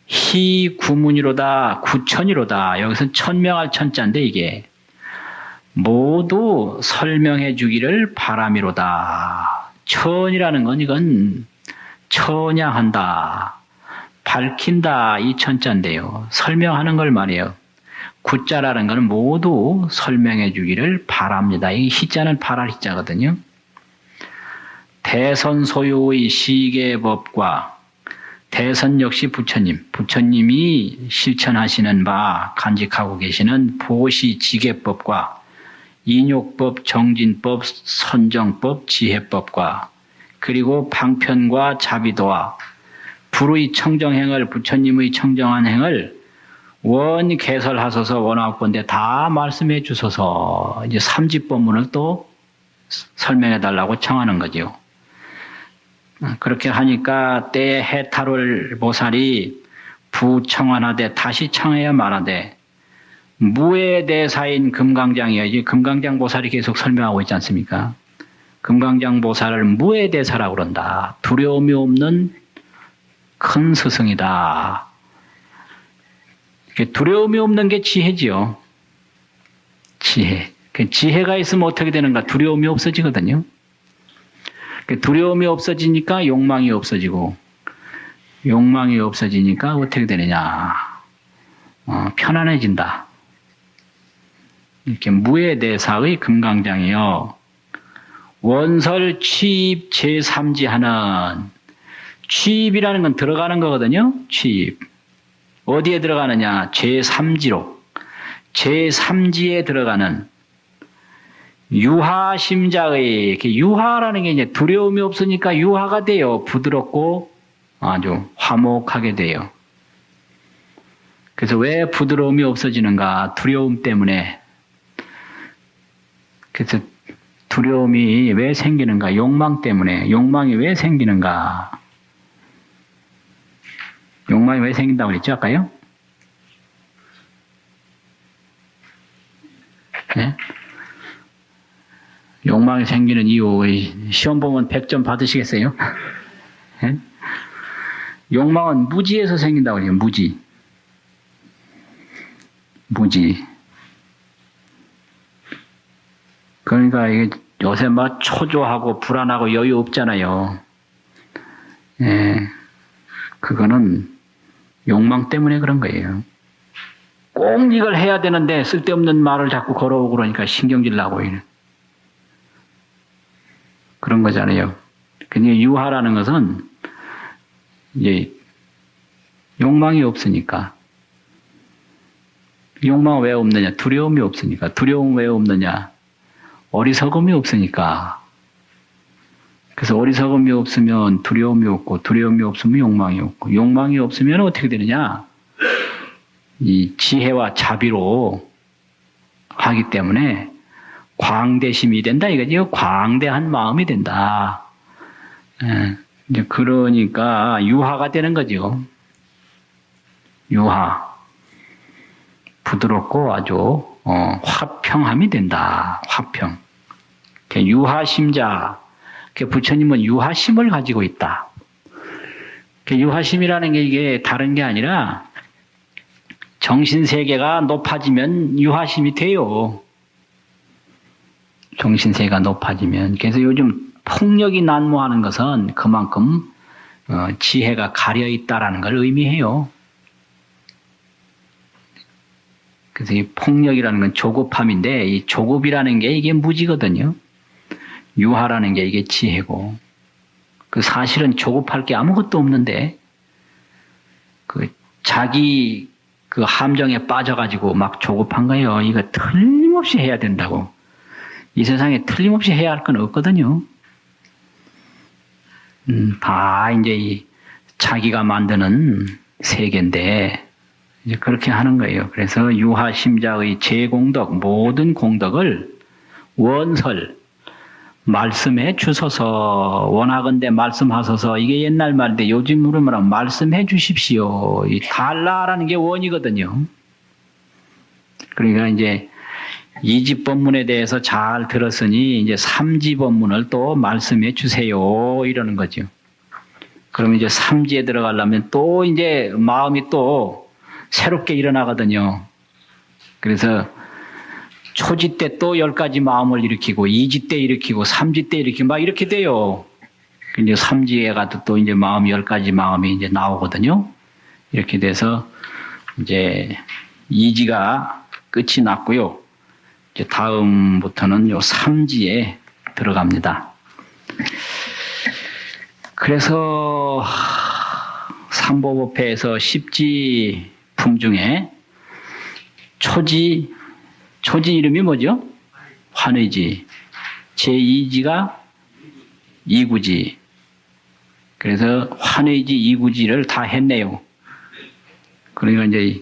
희구문이로다 구천이로다. 여기서 천명할 천자인데 이게 모두 설명해 주기를 바람이로다. 천이라는 건 이건 천양한다. 밝힌다. 이 천자인데요. 설명하는 걸 말이에요. 구자라는 것은 모두 설명해 주기를 바랍니다. 이 희자는 바랄 희자거든요. 대선 소유의 시계법과 대선 역시 부처님, 부처님이 실천하시는 바 간직하고 계시는 보시 지계법과 인욕법, 정진법, 선정법, 지혜법과 그리고 방편과 자비도와 불의 청정행을 부처님의 청정한 행을 원 개설하소서 원하건대 다 말씀해 주소서. 이제 삼지법문을 또 설명해 달라고 청하는 거죠. 그렇게 하니까 때 해탈을 보살이 부청하나되 다시 청해야 말하되 무해대사인 금강장이요. 이제 금강장 보살이 계속 설명하고 있지 않습니까? 금강장 보살을 무해대사라고 그런다. 두려움이 없는 큰 스승이다. 두려움이 없는 게 지혜지요. 지혜. 지혜가 있으면 어떻게 되는가? 두려움이 없어지거든요. 두려움이 없어지니까 욕망이 없어지고, 욕망이 없어지니까 어떻게 되느냐? 편안해진다. 이렇게 무해대사의 금강장이요. 원설 취입 제3지하는 취입이라는 건 들어가는 거거든요. 취입. 어디에 들어가느냐? 제3지로. 제3지에 들어가는 유하심자의, 이렇게 유하라는 게 이제 두려움이 없으니까 유하가 돼요. 부드럽고 아주 화목하게 돼요. 그래서 왜 부드러움이 없어지는가? 두려움 때문에. 그래서 두려움이 왜 생기는가? 욕망 때문에. 욕망이 왜 생기는가? 욕망이 왜 생긴다고 그랬죠? 아까요? 네? 욕망이 생기는 이유, 시험 보면 100점 받으시겠어요? 네? 욕망은 무지에서 생긴다고 그래요. 무지. 무지. 그러니까 이게 요새 막 초조하고 불안하고 여유 없잖아요. 예. 그거는 욕망 때문에 그런 거예요. 꼭 이걸 해야 되는데 쓸데없는 말을 자꾸 걸어오고 그러니까 신경질 나고 이래. 그런 거잖아요. 그러니까 유하라는 것은 이제 욕망이 없으니까. 욕망은 왜 없느냐? 두려움이 없으니까. 두려움은 왜 없느냐? 어리석음이 없으니까. 그래서 어리석음이 없으면 두려움이 없고, 두려움이 없으면 욕망이 없고, 욕망이 없으면 어떻게 되느냐? 이 지혜와 자비로 하기 때문에 광대심이 된다 이거죠. 광대한 마음이 된다. 이제 그러니까 유하가 되는 거죠. 유하. 부드럽고 아주 화평함이 된다. 화평. 유하심자. 부처님은 유하심을 가지고 있다. 유하심이라는 게 이게 다른 게 아니라 정신세계가 높아지면 유하심이 돼요. 정신세계가 높아지면. 그래서 요즘 폭력이 난무하는 것은 그만큼 지혜가 가려있다라는 걸 의미해요. 그래서 이 폭력이라는 건 조급함인데 이 조급이라는 게 이게 무지거든요. 유하라는 게 이게 지혜고. 그 사실은 조급할 게 아무것도 없는데 그 자기 그 함정에 빠져가지고 막 조급한 거예요. 이거 틀림없이 해야 된다고. 이 세상에 틀림없이 해야 할 건 없거든요. 다 이제 이 자기가 만드는 세계인데 이제 그렇게 하는 거예요. 그래서 유하심자의 제공덕 모든 공덕을 원설 말씀해 주소서. 원하건대 말씀하소서. 이게 옛날 말인데 요즘으로 말하면 말씀해 주십시오. 이 달라라는 게 원이거든요. 그러니까 이제 이지법문에 대해서 잘 들었으니 이제 삼지법문을 또 말씀해 주세요. 이러는 거죠. 그러면 이제 삼지에 들어가려면 또 이제 마음이 또 새롭게 일어나거든요. 그래서 초지 때 또 10가지 마음을 일으키고, 2지 때 일으키고, 3지 때 일으키고, 막 이렇게 돼요. 이제 3지에 가도 또 이제 마음 10가지 마음이 이제 나오거든요. 이렇게 돼서 이제 2지가 끝이 났고요. 이제 다음부터는 요 3지에 들어갑니다. 그래서 삼보법회에서 10지품 중에 초지 이름이 뭐죠? 환의지, 제2지가 이구지. 그래서 환의지, 이구지를 다 했네요. 그러니까 이제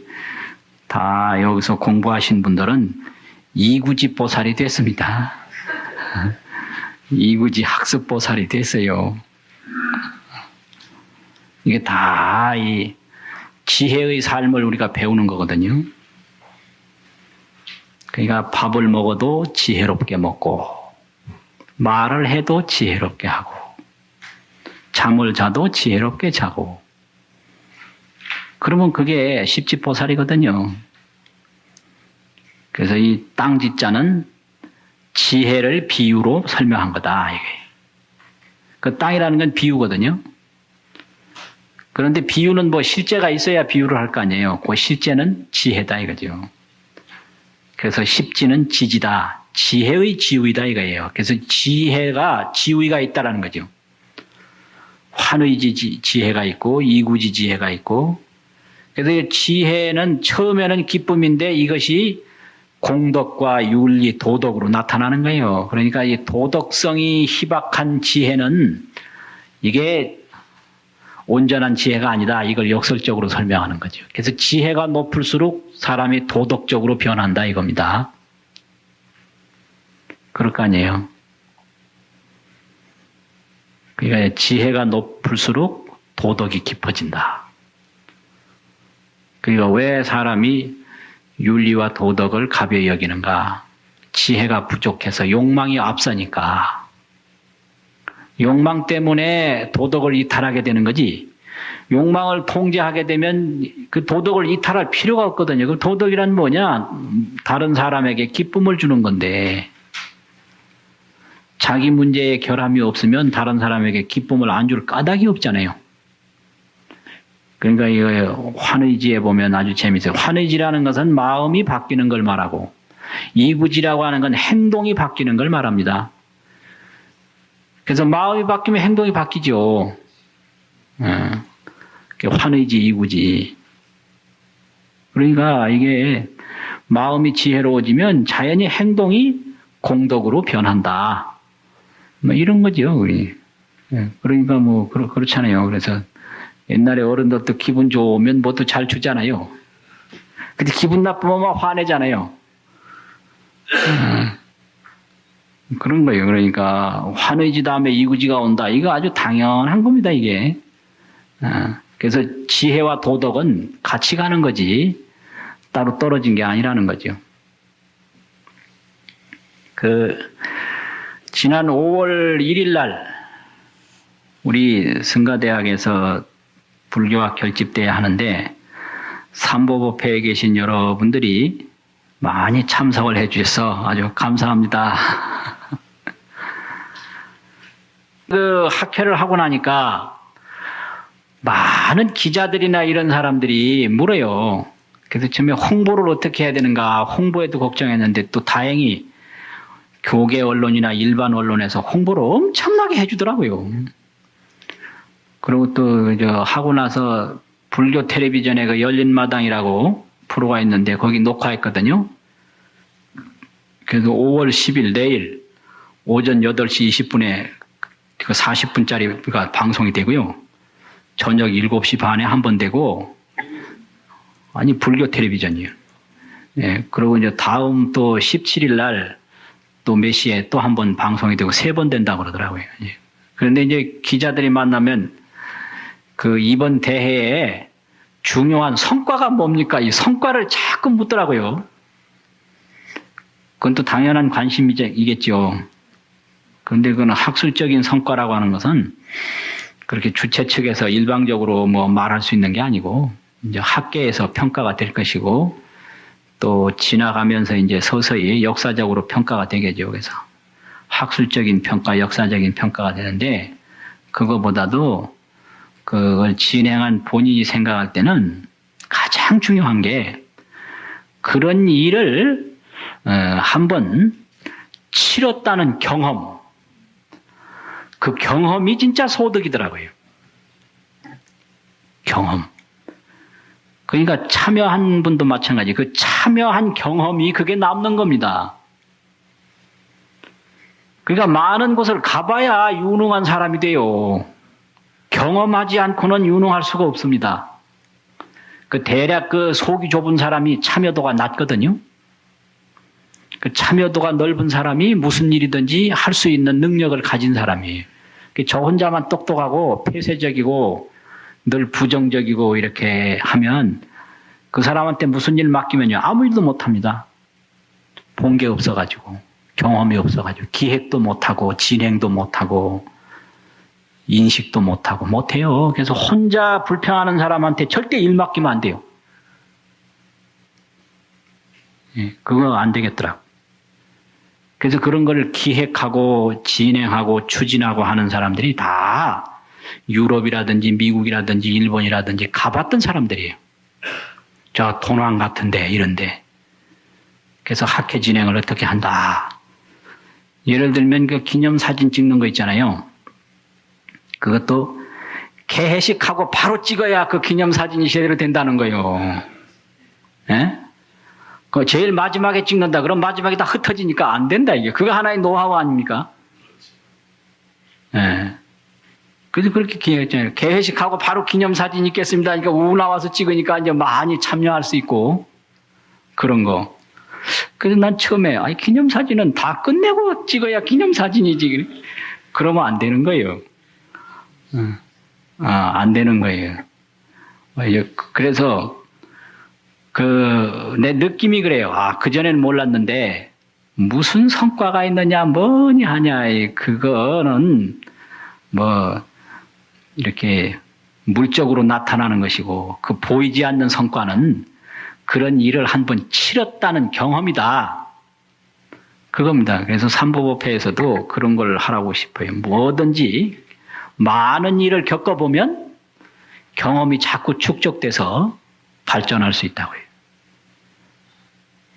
다 여기서 공부하신 분들은 이구지 보살이 됐습니다. 이구지 학습 보살이 됐어요. 이게 다 이 지혜의 삶을 우리가 배우는 거거든요. 그러니까 밥을 먹어도 지혜롭게 먹고, 말을 해도 지혜롭게 하고, 잠을 자도 지혜롭게 자고. 그러면 그게 십지보살이거든요. 그래서 이 땅지자는 지혜를 비유로 설명한 거다. 이게. 그 땅이라는 건 비유거든요. 그런데 비유는 뭐 실제가 있어야 비유를 할 거 아니에요. 그 실제는 지혜다 이거죠. 그래서 십지는 지지다. 지혜의 지위다 이거예요. 그래서 지혜가 지위가 있다라는 거죠. 환의지 지혜가 있고 이구지 지혜가 있고. 그래서 지혜는 처음에는 기쁨인데 이것이 공덕과 윤리, 도덕으로 나타나는 거예요. 그러니까 이 도덕성이 희박한 지혜는 이게 온전한 지혜가 아니다. 이걸 역설적으로 설명하는 거죠. 그래서 지혜가 높을수록 사람이 도덕적으로 변한다 이겁니다. 그럴 거 아니에요. 그러니까 지혜가 높을수록 도덕이 깊어진다. 그러니까 왜 사람이 윤리와 도덕을 가벼이 여기는가? 지혜가 부족해서 욕망이 앞서니까. 욕망 때문에 도덕을 이탈하게 되는 거지. 욕망을 통제하게 되면 그 도덕을 이탈할 필요가 없거든요. 그 도덕이란 뭐냐? 다른 사람에게 기쁨을 주는 건데 자기 문제에 결함이 없으면 다른 사람에게 기쁨을 안 줄 까닭이 없잖아요. 그러니까 이 환의지에 보면 아주 재밌어요. 환의지라는 것은 마음이 바뀌는 걸 말하고 이구지라고 하는 건 행동이 바뀌는 걸 말합니다. 그래서 마음이 바뀌면 행동이 바뀌죠. 환의지, 이구지. 그러니까 이게 마음이 지혜로워지면 자연히 행동이 공덕으로 변한다. 뭐 이런 거죠, 우리. 그러니까 뭐 그렇잖아요. 그래서 옛날에 어른들도 기분 좋으면 뭐도 잘 주잖아요. 근데 기분 나쁘면 막 화내잖아요. 그런 거예요. 그러니까 환의지 다음에 이구지가 온다. 이거 아주 당연한 겁니다, 이게. 그래서 지혜와 도덕은 같이 가는 거지 따로 떨어진 게 아니라는 거죠. 지난 5월 1일 날 우리 성가대학에서 불교학 결집대회 하는데 삼보법회에 계신 여러분들이 많이 참석을 해 주셔서 아주 감사합니다. 그 학회를 하고 나니까 많은 기자들이나 이런 사람들이 물어요. 그래서 처음에 홍보를 어떻게 해야 되는가 홍보에도 걱정했는데 또 다행히 교계 언론이나 일반 언론에서 홍보를 엄청나게 해주더라고요. 그리고 또 하고 나서 불교 텔레비전에 그 열린마당이라고 프로가 있는데 거기 녹화했거든요. 그래서 5월 10일 내일 오전 8시 20분에 그 40분짜리가 방송이 되고요. 저녁 7시 반에 한 번 되고, 아니, 불교 텔레비전이에요. 예, 그리고 이제 다음 또 17일 날 또 몇 시에 또 한 번 방송이 되고 3번 된다고 그러더라고요. 예. 그런데 이제 기자들이 만나면 그 이번 대회에 중요한 성과가 뭡니까? 이 성과를 자꾸 묻더라고요. 그건 또 당연한 관심이겠죠. 그런데 그건 학술적인 성과라고 하는 것은 그렇게 주최 측에서 일방적으로 뭐 말할 수 있는 게 아니고 이제 학계에서 평가가 될 것이고 또 지나가면서 이제 서서히 역사적으로 평가가 되겠죠. 그래서 학술적인 평가, 역사적인 평가가 되는데 그거보다도 그걸 진행한 본인이 생각할 때는 가장 중요한 게 그런 일을 한번 치렀다는 경험, 그 경험이 진짜 소득이더라고요. 경험. 그러니까 참여한 분도 마찬가지. 그 참여한 경험이 그게 남는 겁니다. 그러니까 많은 곳을 가봐야 유능한 사람이 돼요. 경험하지 않고는 유능할 수가 없습니다. 그 대략 그 속이 좁은 사람이 참여도가 낮거든요. 그 참여도가 넓은 사람이 무슨 일이든지 할 수 있는 능력을 가진 사람이에요. 저 혼자만 똑똑하고 폐쇄적이고 늘 부정적이고 이렇게 하면 그 사람한테 무슨 일 맡기면요. 아무 일도 못합니다. 본 게 없어가지고 경험이 없어가지고 기획도 못하고 진행도 못하고 인식도 못하고 못해요. 그래서 혼자 불평하는 사람한테 절대 일 맡기면 안 돼요. 그거 안 되겠더라. 그래서 그런 걸 기획하고 진행하고 추진하고 하는 사람들이 다 유럽이라든지 미국이라든지 일본이라든지 가봤던 사람들이에요. 저 돈왕 같은데 이런데. 그래서 학회 진행을 어떻게 한다. 예를 들면 그 기념사진 찍는 거 있잖아요. 그것도 개회식하고 바로 찍어야 그 기념사진이 제대로 된다는 거예요. 예? 그 제일 마지막에 찍는다. 그럼 마지막에 다 흩어지니까 안 된다, 이게. 그거 하나의 노하우 아닙니까? 예. 그래서 그렇게 기획했잖아요. 개회식하고 바로 기념사진 있겠습니다. 그러니까 우 나와서 찍으니까 이제 많이 참여할 수 있고, 그런 거. 그래서 난 처음에, 아니, 기념사진은 다 끝내고 찍어야 기념사진이지. 그러면 안 되는 거예요. 안 되는 거예요. 그래서, 내 느낌이 그래요. 그전에는 몰랐는데, 무슨 성과가 있느냐, 뭐니 하냐, 그거는, 이렇게 물적으로 나타나는 것이고, 그 보이지 않는 성과는 그런 일을 한번 치렀다는 경험이다. 그겁니다. 그래서 삼부법회에서도 그런 걸 하라고 싶어요. 뭐든지 많은 일을 겪어보면 경험이 자꾸 축적돼서 발전할 수 있다고요.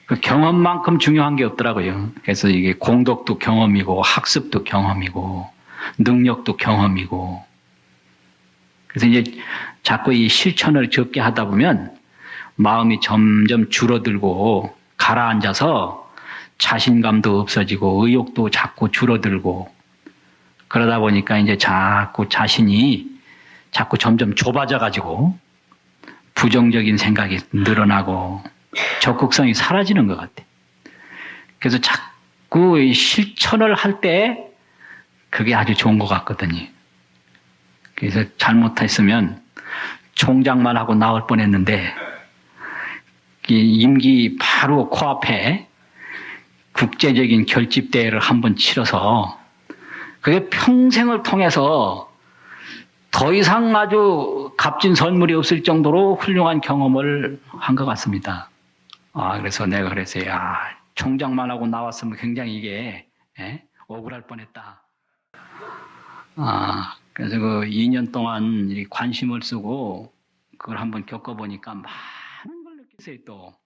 그 경험만큼 중요한 게 없더라고요. 그래서 이게 공덕도 경험이고 학습도 경험이고 능력도 경험이고 그래서 이제 자꾸 이 실천을 적게 하다 보면 마음이 점점 줄어들고 가라앉아서 자신감도 없어지고 의욕도 자꾸 줄어들고 그러다 보니까 이제 자꾸 자신이 자꾸 점점 좁아져 가지고 부정적인 생각이 늘어나고 적극성이 사라지는 것 같아요. 그래서 자꾸 실천을 할 때 그게 아주 좋은 것 같거든요. 그래서 잘못했으면 총장만 하고 나올 뻔했는데 임기 바로 코앞에 국제적인 결집대회를 한번 치러서 그게 평생을 통해서 더 이상 아주 값진 선물이 없을 정도로 훌륭한 경험을 한 것 같습니다. 그래서 내가 그랬어요. 총장만 하고 나왔으면 굉장히 이게 억울할 뻔했다. 그래서 그 2년 동안 관심을 쓰고 그걸 한번 겪어보니까 많은 걸 느꼈어요 또.